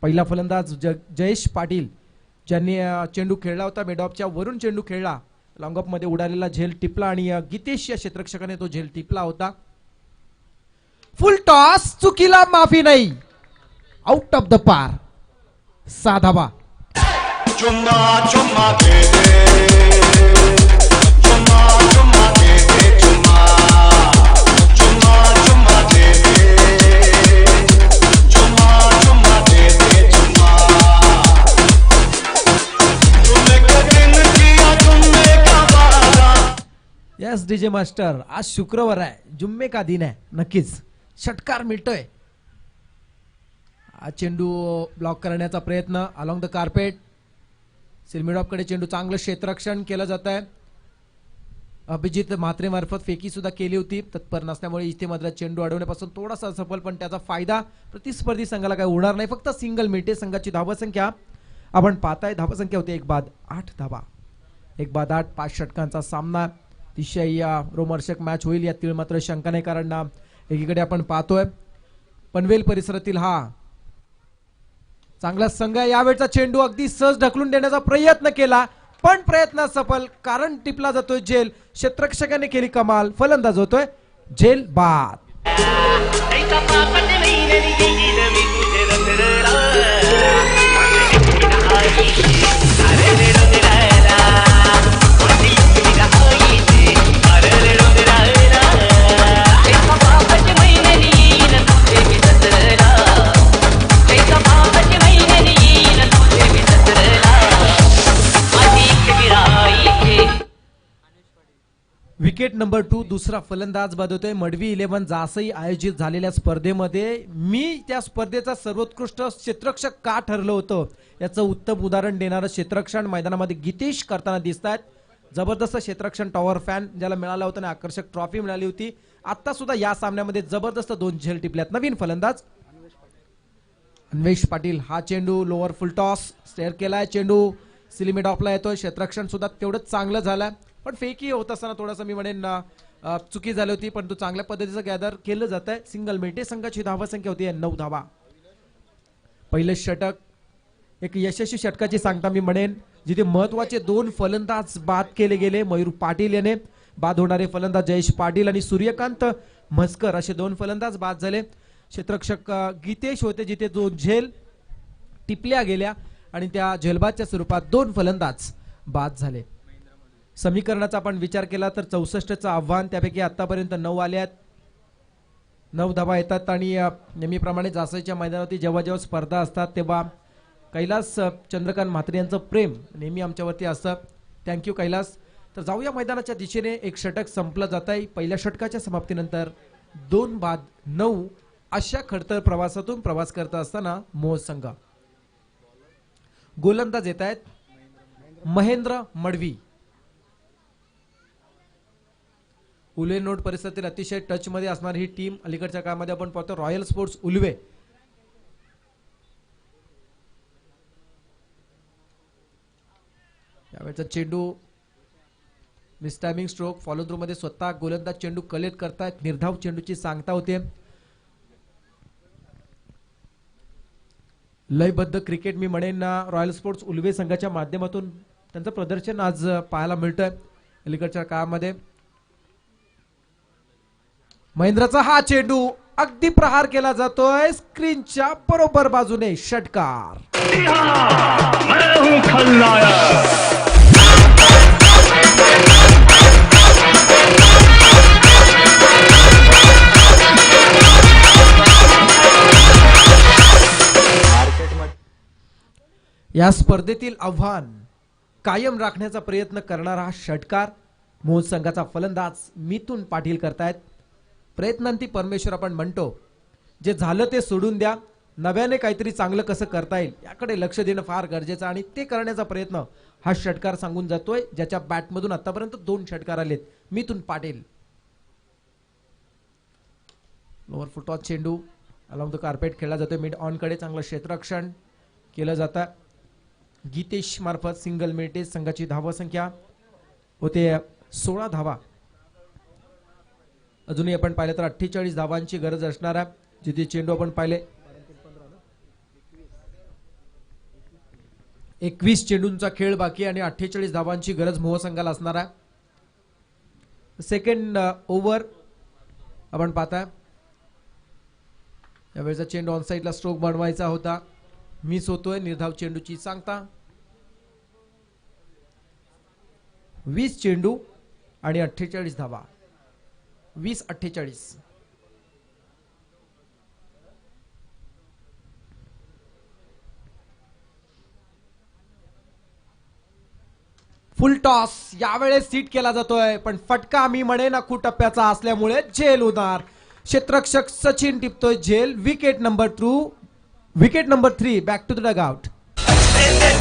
S3: पहिला फलंदाज जयेश पाटील ज्यांनी चेंडू खेळला होता, मिडऑफच्या वरून चेंडू खेळला, लॉंग ऑफ मध्ये उडालेला झेल टिपला आणि गीतेश या क्षेत्ररक्षकाने तो झेल टिपला होता. फुल टॉस, चुकीला माफी नाही, आउट ऑफ द पार. 6 धावा.
S4: चुम्मा चुम्मा दे दे, चुम्मा चुम्मा दे दे, चुम्मा चुम्मा चुम्मा दे दे, चुम्मा चुम्मा दे दे, चुम्मा. तुमने कदम किया जुम्मे का वादा.
S3: यस डीजे मास्टर, आज शुक्रवार आहे, जुम्मे का दिन आहे. नक्कीच षटकार मिळतोय. चेंडू ब्लॉक करण्याचा प्रयत्न अलॉंग द कार्पेट. सिलमिडॉपकडे चेंडू, चांगलं क्षेत्ररक्षण केलं जात आहे. अभिजित म्हात्रे मार्फत फेकी सुद्धा केली होती, तत्पर नसल्यामुळे इथे मात्र चेंडू अडवण्यापासून थोडासा सफल, पण त्याचा फायदा प्रतिस्पर्धी संघाला काही होणार नाही. फक्त सिंगल मिळते. संघाची धावसंख्या आपण पाहताय, धावसंख्या होती 1-8 धावा. 1-8, 5 षटकांचा सामना. अतिशय रोमहर्षक मॅच होईल यातील मात्र शंका नाही, कारण एकीकडे आपण पाहतोय पनवेल परिसरातील हा चांगला संघ आहे. यावेळचा चेंडू अगदी सहज ढकलून देण्याचा प्रयत्न केला, पण प्रयत्न सफल, कारण टिपला जातोय झेल. क्षेत्ररक्षकाने केली कमाल. फलंदाज होतोय झेल बाद.
S4: ऐका पापट महिन्यानी येईल मी तुझे रंधळा अरे रे रंधळा कोणती मुलगा आईची अरे रे रंधळा ऐका पापट महिन्यानी येईल तुझे मी रंधळा ऐका पापट महिन्यानी येईल तुझे मी रंधळा अधिक गिराईचे.
S3: विकेट नंबर 2 दुसरा फलंदाज बाद होतोय. मडवी 11 जासई आयोजित झालेल्या स्पर्धेमध्ये मी त्या स्पर्धेचा सर्वोत्कृष्ट क्षेत्ररक्षक का ठरलं होतं याचं उत्तम उदाहरण देणारं क्षेत्ररक्षण मैदानामध्ये गीतेश करताना दिसत आहेत. जबरदस्त क्षेत्ररक्षण टॉवर फॅन ज्याला मिळाला होता आणि आकर्षक ट्रॉफी मिळाली होती. आता सुद्धा या सामन्यामध्ये जबरदस्त 2 झेल टिपल्यात. नवीन फलंदाज अन्वेष पाटील. हा चेंडू लोअर फुल टॉस स्टेअर केलाय. चेंडू सिलिमिट ऑफला येतोय. क्षेत्ररक्षण सुद्धा तेवढंच चांगलं झालं पण फेकी होत असताना थोडासा मी म्हणेन चुकी झाली होती पण तो चांगल्या पद्धतीचं गॅदर केलं जात आहे. सिंगल मिनिटे संघाची धावा संख्या होती 9 धावा. पहिलं षटक एक यशस्वी षटकाची सांगता मी म्हणेन जिथे महत्वाचे 2 फलंदाज बाद केले गेले. मयूर पाटील याने बाद होणारे फलंदाज जयेश पाटील आणि सूर्यकांत म्हस्कर असे 2 फलंदाज बाद झाले. क्षेत्ररक्षक गीतेश होते जिथे 2 झेल टिपल्या गेल्या आणि त्या झेलबादच्या स्वरूपात 2 फलंदाज बाद झाले. समीकरणाचा आपण विचार केला तर 64चं आव्हान त्यापैकी आतापर्यंत 9 आले आहेत. 9 धावा येतात आणि नेहमीप्रमाणे जासईच्या मैदानावरती जेव्हा जेव्हा स्पर्धा असतात तेव्हा कैलास चंद्रकांत म्हात्रे यांचं प्रेम नेहमी आमच्यावरती असतं. थँक्यू कैलास. तर जाऊया मैदानाच्या दिशेने. एक षटक संपलं जात आहे. पहिल्या षटकाच्या समाप्तीनंतर 2 बाद 9 अशा खडतर प्रवासातून प्रवास करत असताना मोह संघ. गोलंदाज येत आहेत महेंद्र मडवी. उल्वेनोड परिसरातील अतिशय टच मध्ये असणारी ही टीम अलीकडच्या काळामध्ये आपण पाहतो रॉयल स्पोर्ट्स उल्वे. यावेळेचा चेंडू मिसटायमिंग स्ट्रोक फॉलो थ्रू मध्ये स्वतः गोलंदाज चेंडू कलेक्ट करतायत. निर्धाव चेंडूची सांगता होते. लयबद्ध क्रिकेट मी म्हणेन रॉयल स्पोर्ट्स उल्वे संघाच्या माध्यमातून त्यांचं प्रदर्शन आज पाहायला मिळतंय अलीकडच्या काळामध्ये. महेंद्रचा हा चेंडू अगदी प्रहार केला जातोय स्क्रीनच्या बरोबर बाजूने. षटकार.
S4: मैं हूं खलनायक.
S3: या स्पर्धेतील आव्हान कायम राखण्याचा प्रयत्न करणारा हा षटकार मोह संघाचा फलंदाज मिथुन पाटील करतायत. प्रयत्नांती परमेश्वर आपण म्हणतो. जे झालं ते सोडून द्या. नव्याने काहीतरी चांगलं कसं करता येईल याकडे लक्ष देणं फार गरजेचं आणि ते करण्याचा प्रयत्न हा षटकार सांगून जातोय ज्याच्या बॅटमधून आतापर्यंत 2 षटकार आलेत. मिथुन पाटील. लोअर फुटॉस चेंडू अलॉंग द कार्पेट खेळला जातोय. मिड ऑन कडे चांगलं क्षेत्ररक्षण केलं जातं. गीतेश मार्फत सिंगल मिनिटे संघाची धावा संख्या होते 16 धावा. अजूनही आपण पाहिलं तर 48 धावांची गरज असणार आहे. जिथे चेंडू आपण पाहिले 21 चेंडूंचा खेळ बाकी आणि 48 धावांची गरज मोह संघाला असणार आहे. सेकंड ओव्हर आपण पाहताय. यावेळेचा चेंडू ऑन साईडला स्ट्रोक बनवायचा होता. मिस होतोय. निर्धाव चेंडूची सांगता. 20 चेंडू आणि 48 धावा. 20-48. फुल टॉस यावेळेस सीट केला जातोय पण फटका मी म्हणेन अखू टप्प्याचा असल्यामुळे झेल होणार. क्षेत्ररक्षक सचिन टिपतोय झेल. Wicket number 3 back to the dugout.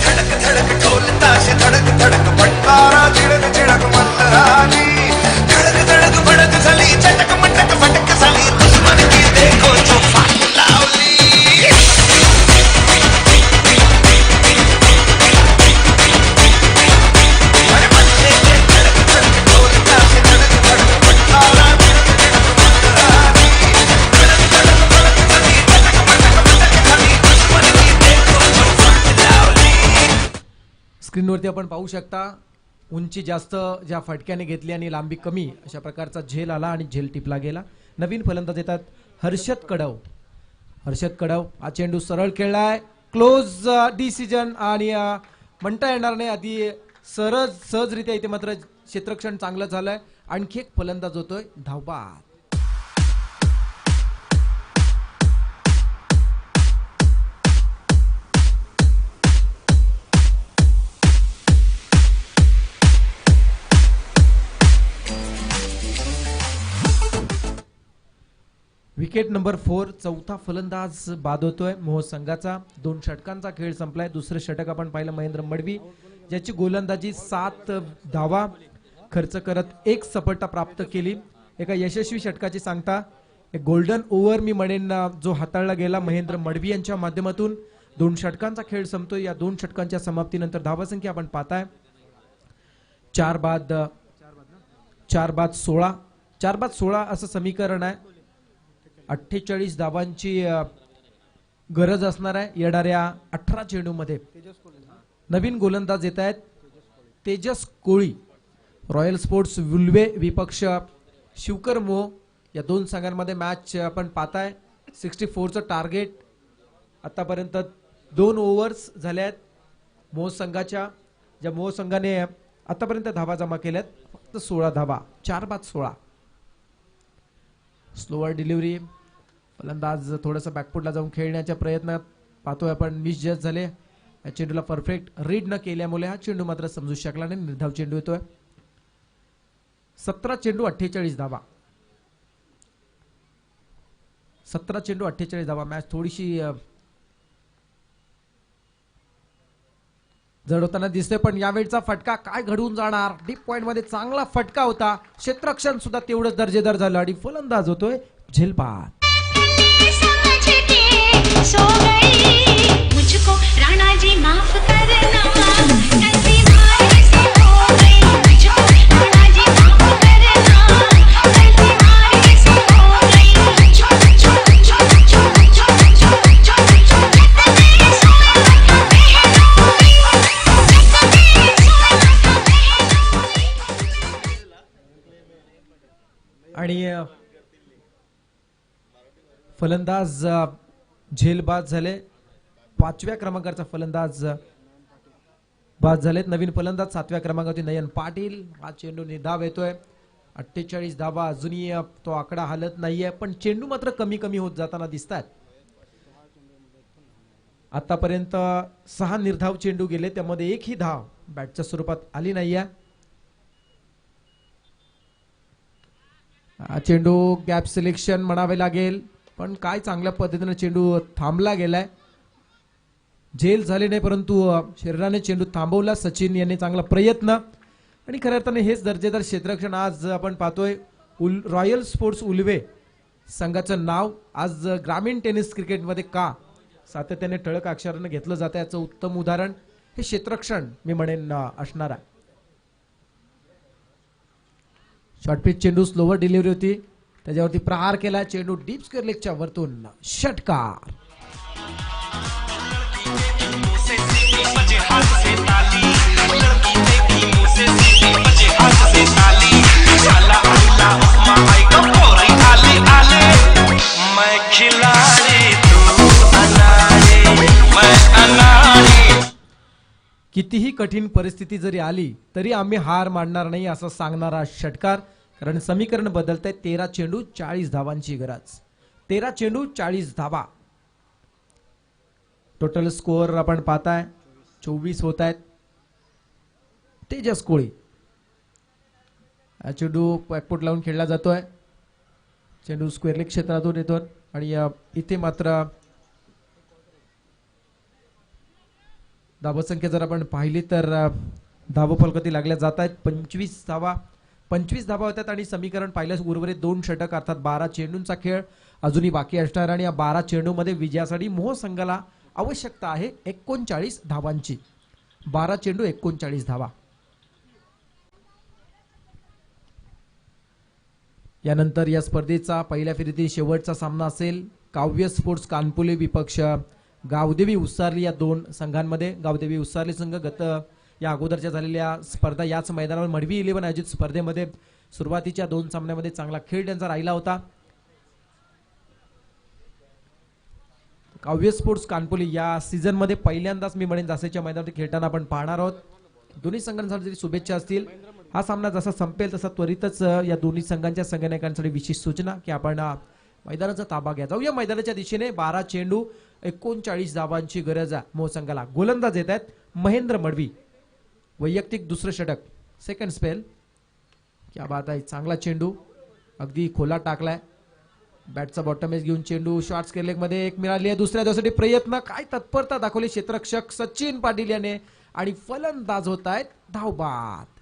S5: धडक धडक ढोल ताश धडक धडक फटकारा झिडक झिडक मल्हारी धडक धडक भडक झाली चटक मटक फटक झाली दुश्मन की देखो जो फाट लावली. अरे मल्ले धडक धडक ढोल ताश धडक धडक फटकारा झिडक झिडक मल्हारी धडक धडक भडक झाली चटक मटक फटक झाली दुश्मन की देखो जो फाट लावली.
S3: स्क्रीनवरती आपण पाहू शकता उंची जास्त ज्या फटक्याने घेतली आणि लांबी कमी अशा प्रकारचा झेल आला आणि झेल टिपला गेला. नवीन फलंदाज येतात हर्षद कडव. हर्षद कडव हा चेंडू सरळ खेळलाय, क्लोज डिसिजन आणि म्हणता येणार नाही आधी सहजरित्या इथे मात्र क्षेत्ररक्षण चांगलं झालंय. आणखी एक फलंदाज होतोय धावबाद. विकेट नंबर 4 चौथा फलंदाज बाद होतोय मोह संघाचा. 2 षटकांचा खेळ संपलाय. दुसरं षटक आपण पाहिलं महेंद्र मडवी ज्याची गोलंदाजी 7 धावा खर्च करत 1 सफलता प्राप्त केली. एका यशस्वी षटकाची सांगता एक गोल्डन ओव्हर मी म्हणेन जो हाताळला गेला महेंद्र मडवी यांच्या माध्यमातून. 2 षटकांचा खेळ संपतोय. या 2 षटकांच्या समाप्तीनंतर धावासंख्या आपण पाहताय 4 बाद 16 असं समीकरण आहे. 48 धावांची गरज असणार आहे येणाऱ्या 18 चेंडूमध्ये. नवीन गोलंदाज येत आहेत तेजस कोळी. रॉयल स्पोर्ट्स उल्वे विपक्ष शिवकर मोह. या 2 संघांमध्ये मॅच आपण पाहताय. 64चं टार्गेट. आतापर्यंत 2 ओव्हर्स झाल्या आहेत मोह संघाच्या. ज्या मोह संघाने आतापर्यंत धावा जमा केल्यात फक्त 16 धावा. 4 बाद 16. Slower delivery. फलंदाज थोडंसं बॅकफुटला जाऊन खेळण्याच्या प्रयत्नात पाहतोय आपण मिस जस्ट झाले. या चेंडूला परफेक्ट रीड न केल्यामुळे हा चेंडू मात्र समजू शकला नाही. निर्धाव चेंडू येतोय. 17 चेंडू 48 धावा. 17 चेंडू 48 धावा. मॅच थोडीशी जड होताना दिसते पण यावेळचा फटका काय घडवून जाणार. डीप पॉइंट मध्ये चांगला फटका होता. क्षेत्ररक्षण सुद्धा तेवढंच दर्जेदार झालं आणि फलंदाज होतोय झेलबाद.
S6: सो गई मुझको राणा जी माफ करना गलती मारे से हो गई मुझको राणा जी माफ करना गलती मारे से हो गई
S3: आणि फलंदाज झेलबाद झाले. 5व्या क्रमांकाचा फलंदाज बाद झालेत. नवीन फलंदाज 7व्या क्रमांकावरती नयन पाटील. हा चेंडू निर्धाव येतोय. 48 धावा. अजूनही तो आकडा हलत नाहीये पण चेंडू मात्र कमी कमी होत जाताना दिसतात. आतापर्यंत 6 निर्धाव चेंडू गेले त्यामध्ये एकही धाव बॅटच्या स्वरूपात आली नाहीये. चेंडू गॅप सिलेक्शन म्हणावे लागेल पण काय चांगल्या पद्धतीने चेंडू थांबला गेलाय. झेल झाले नाही परंतु शरीराने चेंडू थांबवला. सचिन यांनी चांगला प्रयत्न आणि खऱ्या अर्थाने हेच दर्जेदार क्षेत्ररक्षण आज आपण पाहतोय. रॉयल स्पोर्ट्स उल्वे संघाचं नाव आज ग्रामीण टेनिस क्रिकेटमध्ये का सातत्याने ठळक अक्षराने घेतलं जातं याचं उत्तम उदाहरण हे क्षेत्ररक्षण मी म्हणेन असणार आहे. शॉर्टपिच चेंडू स्लोवर डिलिव्हरी होती त्याच्यावरती प्रहार केला. चेंडू डीप स्क्वेअर लेगच्या वरतून षटकार. कितीही कठीण परिस्थिती जरी आली तरी आम्ही हार मानणार नाही असं सांगणारा षटकार. कारण समीकरण बदलत आहे. 13 चेंडू 40 धावांची गरज. 13 चेंडू 40 धावा. टोटल स्कोअर आपण पाहताय 24 होत आहेत. तेजस कोळी चेंडू बॅकफुट लावून खेळला जातोय. चेंडू स्क्वेअर लेग क्षेत्रातून येतो आणि इथे मात्र धावसंख्या जर आपण पाहिली तर धावफलकती लागल्या जात आहेत. 25 धावा होतात आणि समीकरण पाहिल्यास उर्वरित 2 षटक अर्थात 12 चेंडूंचा खेळ अजूनही बाकी असणार आणि या 12 चेंडूमध्ये विजयासाठी मोह संघाला आवश्यकता आहे 39 धावांची. 12 चेंडू 39 धावा. यानंतर या स्पर्धेचा पहिल्या फेरीतील शेवटचा सामना असेल काव्य स्पोर्ट्स कानपुले विपक्ष गावदेवी उसारली. या 2 संघांमध्ये गावदेवी उसारली संघ गत या अगोदरच्या झालेल्या स्पर्धा याच मैदानावर मडवी 11 आयोजित स्पर्धेमध्ये सुरुवातीच्या 2 सामन्यामध्ये चांगला खेळ त्यांचा राहिला होता. काव्य स्पोर्ट्स कानपोली या सीझन मध्ये पहिल्यांदाच मी म्हणेन जासेच्या मैदानावर खेळताना आपण पाहणार आहोत. दोन्ही संघांसाठी शुभेच्छा असतील. हा सामना जसा संपेल तसा त्वरितच या दोन्ही संघांच्या संघनायकांसाठी विशेष सूचना की आपण मैदानाचा ताबा घ्या. जाऊया मैदानाच्या दिशेने. 12 चेंडू 39 धावांची गरज आहे मोह संघाला. गोलंदाज येत आहेत महेंद्र मडवी. वैयक्तिक दुसरं षटक सेकंड स्पेल. क्या बात आहे. चांगला चेंडू अगदी खोला टाकलाय. बॅटचा बॉटम एज घेऊन चेंडू शॉर्ट स्क्वेअर लेग मध्ये एक मिळाली आहे. दुसऱ्या धावेसाठी प्रयत्न. काय तत्परता दाखवली क्षेत्ररक्षक सचिन पाटील याने आणि फलंदाज होत आहेत धावबाद.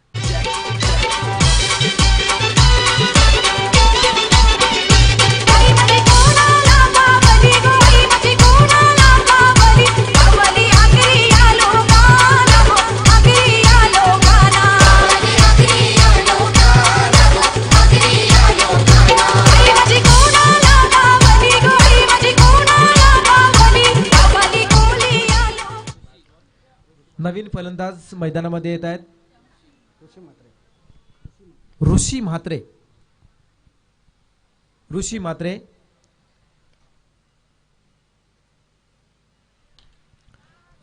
S3: नवीन फलंदाज मैदानामध्ये येत आहेत ऋषी म्हात्रे. ऋषी म्हात्रे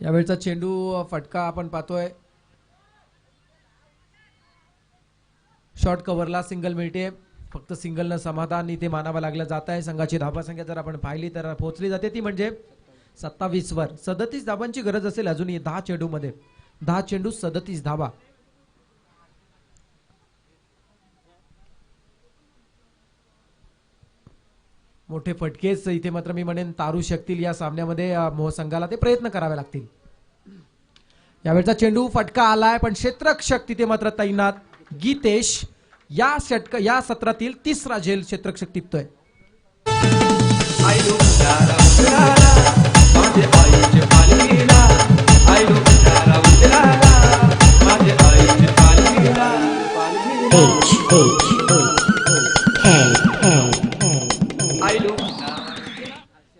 S3: यावेळचा चेंडू फटका आपण पाहतोय. शॉर्ट कव्हरला सिंगल मिळते. फक्त सिंगल न समाधान इथे मानावं लागलं जात आहे. संघाची धाबा संख्या जर आपण पाहिली तर पोहोचली जाते ती म्हणजे 27 वर. 37 धाबांची गरज असेल अजूनही 10 चेंडू मध्ये. 10 चेंडू 37 धाबा. मोठे फटकेच इथे मात्र मी म्हणेन तारू शकतील या सामन्यामध्ये मोह संघाला. ते प्रयत्न करावे लागतील. यावेळचा चेंडू फटका आलाय पण क्षेत्ररक्षक तिथे मात्र तैनात. गीतेश या सत्रातील 3रा झेल क्षेत्ररक्षक टिपतोय.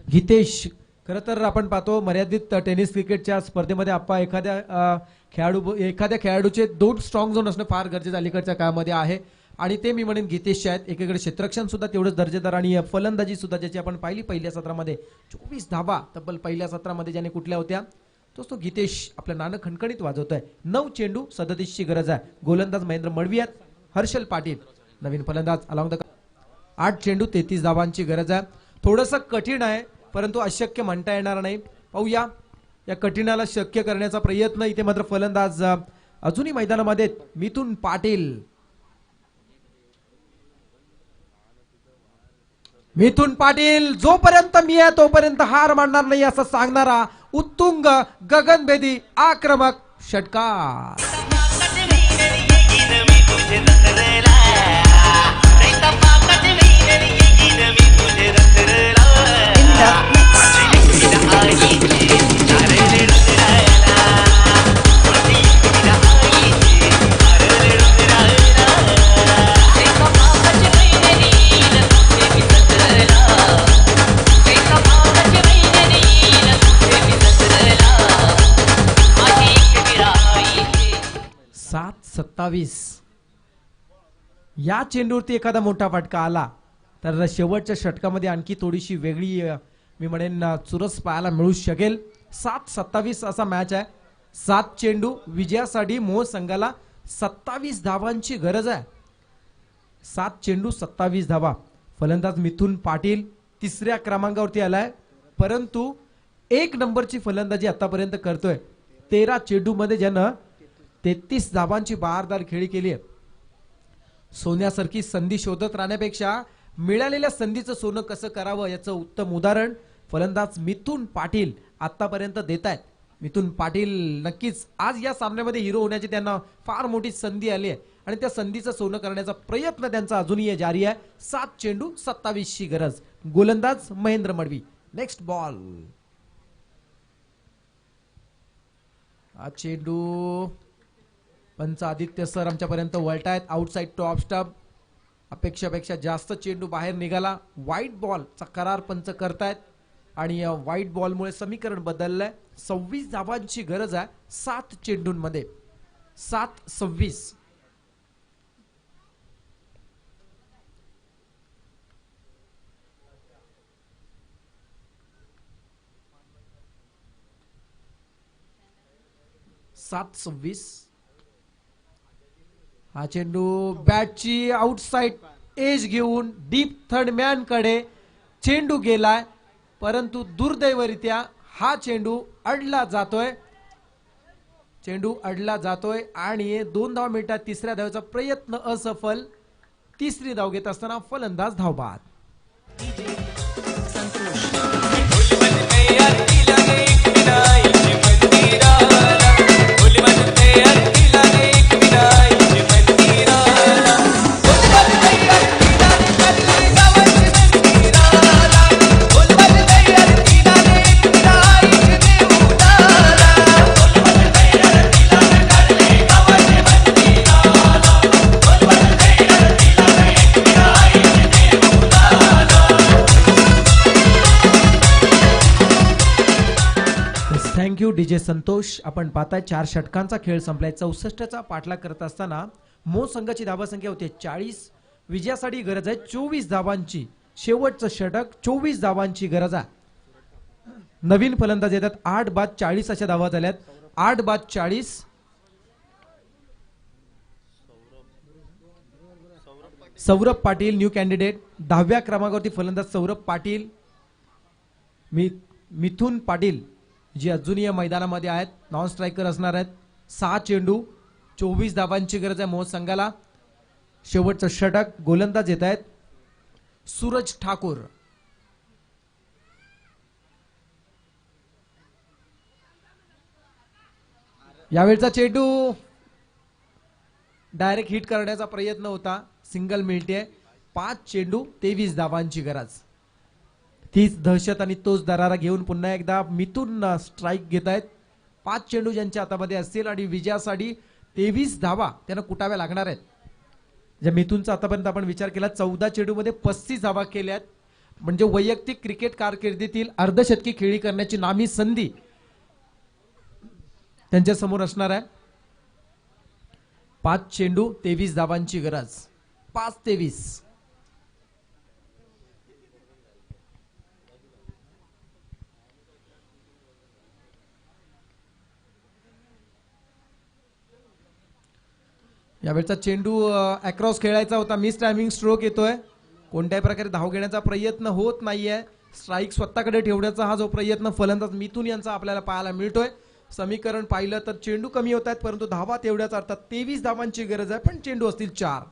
S3: गीतेश खरं तर आपण पाहतो मर्यादित टेनिस क्रिकेटच्या स्पर्धेमध्ये आपण एखाद्या खेळाडूचे 2 स्ट्रॉंग झोन असणं फार गरजेचं अलीकडच्या काळामध्ये आहे आणि ते मी म्हणेन गीतेशचे आहेत. एकीकडे क्षेत्ररक्षण सुद्धा तेवढंच दर्जेदार आणि फलंदाजी सुद्धा ज्याची आपण पाहिली पहिल्या सत्रामध्ये 24 धाबा तब्बल पहिल्या सत्रामध्ये ज्याने कुठल्या होत्या तोच तो गीतेश आपलं नाणं खणखणीत वाजवतोय. 9 चेंडू 37 ची गरज आहे. गोलंदाज महेंद्र मडवी आहेत. हर्षल पाटील नवीन फलंदाज अलॉंग द 8 चेंडू 33 धावांची गरज आहे. थोडंसं कठीण आहे परंतु अशक्य म्हणता येणार नाही. पाहूया या कठीणाला शक्य करण्याचा प्रयत्न. इथे मात्र फलंदाज अजूनही मैदानामध्ये मिथुन पाटील. मिथुन पाटील जोपर्यंत मी आहे तोपर्यंत हार मानणार नाही असं सांगणारा उत्तुंग गगनभेदी आक्रमक षटकार. या चेंडूवरती एखादा मोठा फटका आला तर शेवटच्या षटकामध्ये आणखी थोडीशी वेगळी मी म्हणेन चुरस पाहायला मिळू शकेल. 7-27 असा मॅच आहे. 7 चेंडू विजयासाठी मोह संघाला 27 धावांची गरज आहे. 7 चेंडू 27 धावा. फलंदाज मिथुन पाटील 3ऱ्या क्रमांकावरती आलाय परंतु 1 नंबरची फलंदाजी आतापर्यंत करतोय. 13 चेंडू मध्ये ज्यानं 33 धावांची बहारदार खेळी केली आहे. सोन्यासारखी संधी शोधत राहण्यापेक्षा मिळालेल्या संधीचं सोनं कसं करावं याचं उत्तम उदाहरण फलंदाज मिथुन पाटील आतापर्यंत देत आहेत. मिथुन पाटील नक्कीच आज या सामन्यामध्ये हिरो होण्याची त्यांना फार मोठी संधी आली आहे आणि त्या संधीचं सोनं करण्याचा प्रयत्न त्यांचा अजूनही जारी आहे. 7 चेंडू 27 ची गरज. गोलंदाज महेंद्र मडवी. Next ball. हा चेंडू पंच आदित्य सर आमच्यापर्यंत वळतायत. Outside to off stump. अपेक्षापेक्षा जास्त चेंडू बाहेर निघाला. व्हाईट बॉलचा करार पंच करतायत आणि व्हाईट बॉलमुळे समीकरण बदललंय. 26 धावांची गरज आहे 7 चेंडूंमध्ये. 7-26. हा चेंडू बॅटची आउटसाइड एज घेऊन डीप थर्ड मॅन कडे चेंडू गेलाय, परंतु दुर्दैवरित्या हा चेंडू अडला जातोय. चेंडू अडला जातोय आणि 2 धाव मिळतात. तिसऱ्या धावेचा प्रयत्न असफल. तिसरी धाव घेत असताना फलंदाज धावबाद. Thank you DJ Santosh. आपण पाहताय 4 षटकांचा खेळ संपलाय. 64चा पाठलाग करत असताना मो संघाची धावा संख्या होते 40. विजयासाठी गरज आहे 24 धावांची. शेवटचं षटक 24 धावांची गरज आहे. नवीन फलंदाज येतात. 8 बाद 40 अशा धावा झाल्यात. 8 बाद 40. Saurabh Patil new candidate. 10व्या क्रमांकावरती फलंदाज सौरभ पाटील. मिथुन पाटील जी अजूनही या मैदानामध्ये आहेत, नॉन स्ट्रायकर असणार आहेत. 6 चेंडू 24 धावांची गरज आहे मोह संघाला. शेवटचं षटक. गोलंदाज येत आहेत सूरज ठाकूर. यावेळचा चेंडू डायरेक्ट हिट करण्याचा प्रयत्न होता. सिंगल मिळते. 5 चेंडू 23 धावांची गरज. तीच दहशत आणि तोच दरारा घेऊन पुन्हा एकदा मिथून स्ट्राईक घेत आहेत. 5 चेंडू ज्यांच्या हातामध्ये असतील आणि विजयासाठी 23 धावा त्यांना कुटाव्या लागणार आहेत. ज्या मिथूनचा आतापर्यंत आपण विचार केला 14 चेंडूमध्ये 35 धावा केल्यात. म्हणजे वैयक्तिक क्रिकेट कारकिर्दीतील अर्धशतकी खेळी करण्याची नामी संधी त्यांच्या समोर असणार आहे. 5 चेंडू 23 धावांची गरज. 5-23. यावेळचा चेंडू अक्रॉस खेळायचा होता. मिस टायमिंग स्ट्रोक येतोय. कोणत्याही प्रकारे धाव घेण्याचा प्रयत्न होत नाहीये. स्ट्राईक स्वतःकडे ठेवण्याचा हा जो प्रयत्न फलंदाज मिथून यांचा आपल्याला पाहायला मिळतोय. समीकरण पाहिलं तर चेंडू कमी होत आहेत, परंतु धावा तेवढ्याच अर्थात 23 धावांची गरज आहे, पण चेंडू असतील 4.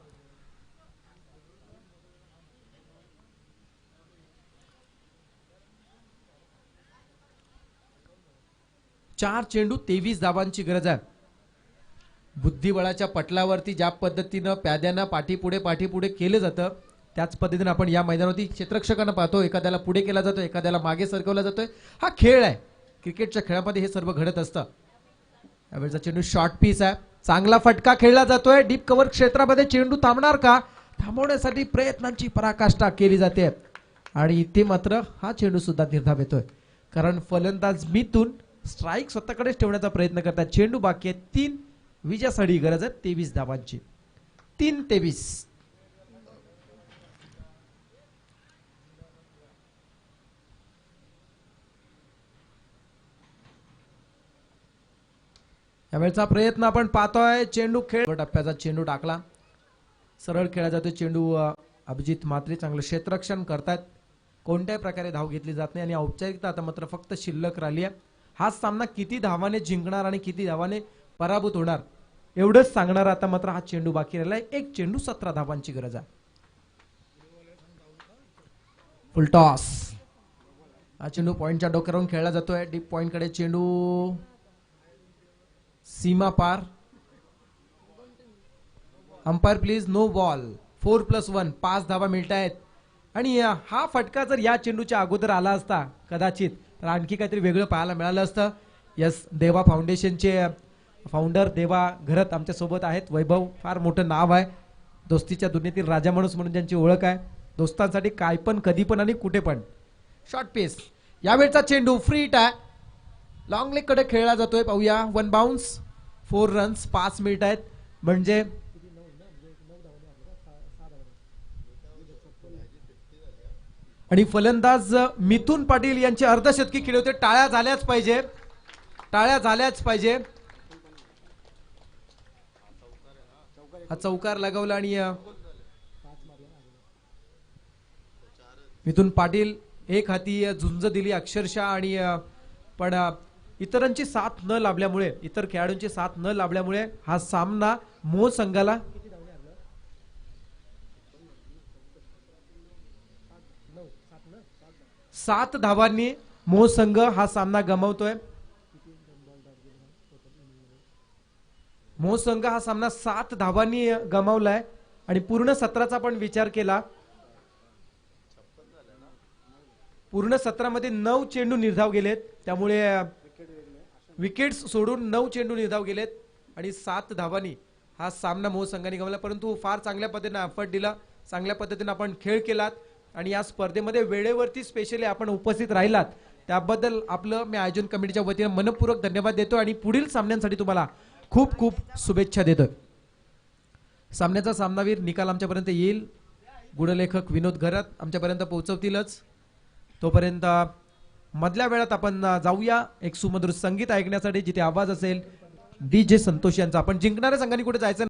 S3: चार चेंडू 23 धावांची गरज आहे. बुद्धिबळाच्या पटलावरती ज्या पद्धतीनं प्याद्यांना पाठीपुढे केलं जातं त्याच पद्धतीने आपण या मैदानावरती क्षेत्ररक्षकांना पाहतो. एखाद्याला पुढे केला जातो, एखाद्याला मागे सरकवला जातोय. हा खेळ आहे. क्रिकेटच्या खेळामध्ये हे सर्व घडत असतं. यावेळचा चेंडू शॉर्ट पीस आहे. चांगला फटका खेळला जातोय. डीप कव्हर क्षेत्रामध्ये चेंडू थांबणार का? थांबवण्यासाठी प्रयत्नांची पराकाष्ठा केली जाते आणि इथे मात्र हा चेंडू सुद्धा निर्धाव येतोय, कारण फलंदाज मिथून स्ट्राईक स्वतःकडेच ठेवण्याचा प्रयत्न करतात. चेंडू बाकी आहे 3. विजयासाठी गरज आहे 23 धावांची. 3-23. यावेळचा प्रयत्न आपण पाहतोय. चेंडू खेळ टप्प्याचा चेंडू टाकला. सरळ खेळला जातो चेंडू. अभिजित म्हात्रे चांगलं क्षेत्ररक्षण करतात. कोणत्याही प्रकारे धाव घेतली जात नाही आणि औपचारिकता आता मात्र फक्त शिल्लक राहिली आहे. हा सामना किती धावाने जिंकणार आणि किती धावाने पराभूत होणार एवढंच सांगणार. आता मात्र हा चेंडू बाकी राहिलाय. 1 चेंडू 17 धावांची गरज आहे. फुल टॉस. हा चेंडू पॉइंटच्या डोक्यावरून खेळला जातोय. डीप पॉइंट कडे चेंडू सीमा पार. Umpire please no ball. 4+1 5 धावा मिळत आहेत. आणि हा फटका जर या चेंडूच्या अगोदर आला असता कदाचित तर आणखी काहीतरी वेगळं पाहायला मिळालं असतं. यस, देवा फाउंडेशनचे फाउंडर देवा घरत आमच्या सोबत आहेत. वैभव फार मोठं नाव आहे. दोस्तीच्या दुनियेतील राजा माणूस म्हणून ज्यांची ओळख आहे. दोस्तांसाठी काय पण कधी पण आणि कुठे पण. शॉर्ट पेस. यावेळचा चेंडू फ्री हिट आहे. लॉंग लेग कडे खेळला जातोय. पाहूया. 1 बाउन्स. 4 रन्स 5 मिनिट आहेत, म्हणजे आणि फलंदाज मिथुन पाटील यांचे अर्धशतकी खेळले होते. टाळ्या झाल्याच पाहिजे, टाळ्या झाल्याच पाहिजे. हा चौकार लगावला आणि मिथुन पाटील एक हाती झुंज दिली अक्षरशः, आणि पण इतरांची साथ न लाभल्यामुळे, इतर खेळाडूंची साथ न लाभल्यामुळे हा सामना मोह संघाला 7 धावांनी मोह संघ हा सामना गमावतोय. मोह संघ हा सामना 7 धावांनी गमावलाय. आणि पूर्ण सत्राचा पण विचार केला, पूर्ण सत्रामध्ये 9 चेंडू निर्धाव गेलेत, त्यामुळे विकेट्स सोडून 9 चेंडू निर्धाव गेलेत आणि 7 धावांनी हा सामना मोह संघाने गमावला. परंतु फार चांगल्या पद्धतीने एफर्ट दिला, चांगल्या पद्धतीने आपण खेळ केलात आणि या स्पर्धेमध्ये वेळेवरती स्पेशली आपण उपस्थित राहिलात, त्याबद्दल आपलं मी आयोजन कमिटीच्या वतीने मनपूर्वक धन्यवाद देतो आणि पुढील सामन्यांसाठी तुम्हाला खूप खूप शुभेच्छा देतोय. सामन्याचा सामनावीर निकाल आमच्यापर्यंत येईल, गुणलेखक विनोद घरात आमच्यापर्यंत पोहोचवतीलच. तोपर्यंत मधल्या वेळात आपण जाऊया एक सुमधुर संगीत ऐकण्यासाठी, जिथे आवाज असेल DJ संतोष यांचा. आपण जिंकणाऱ्या संघाने कुठे जायचं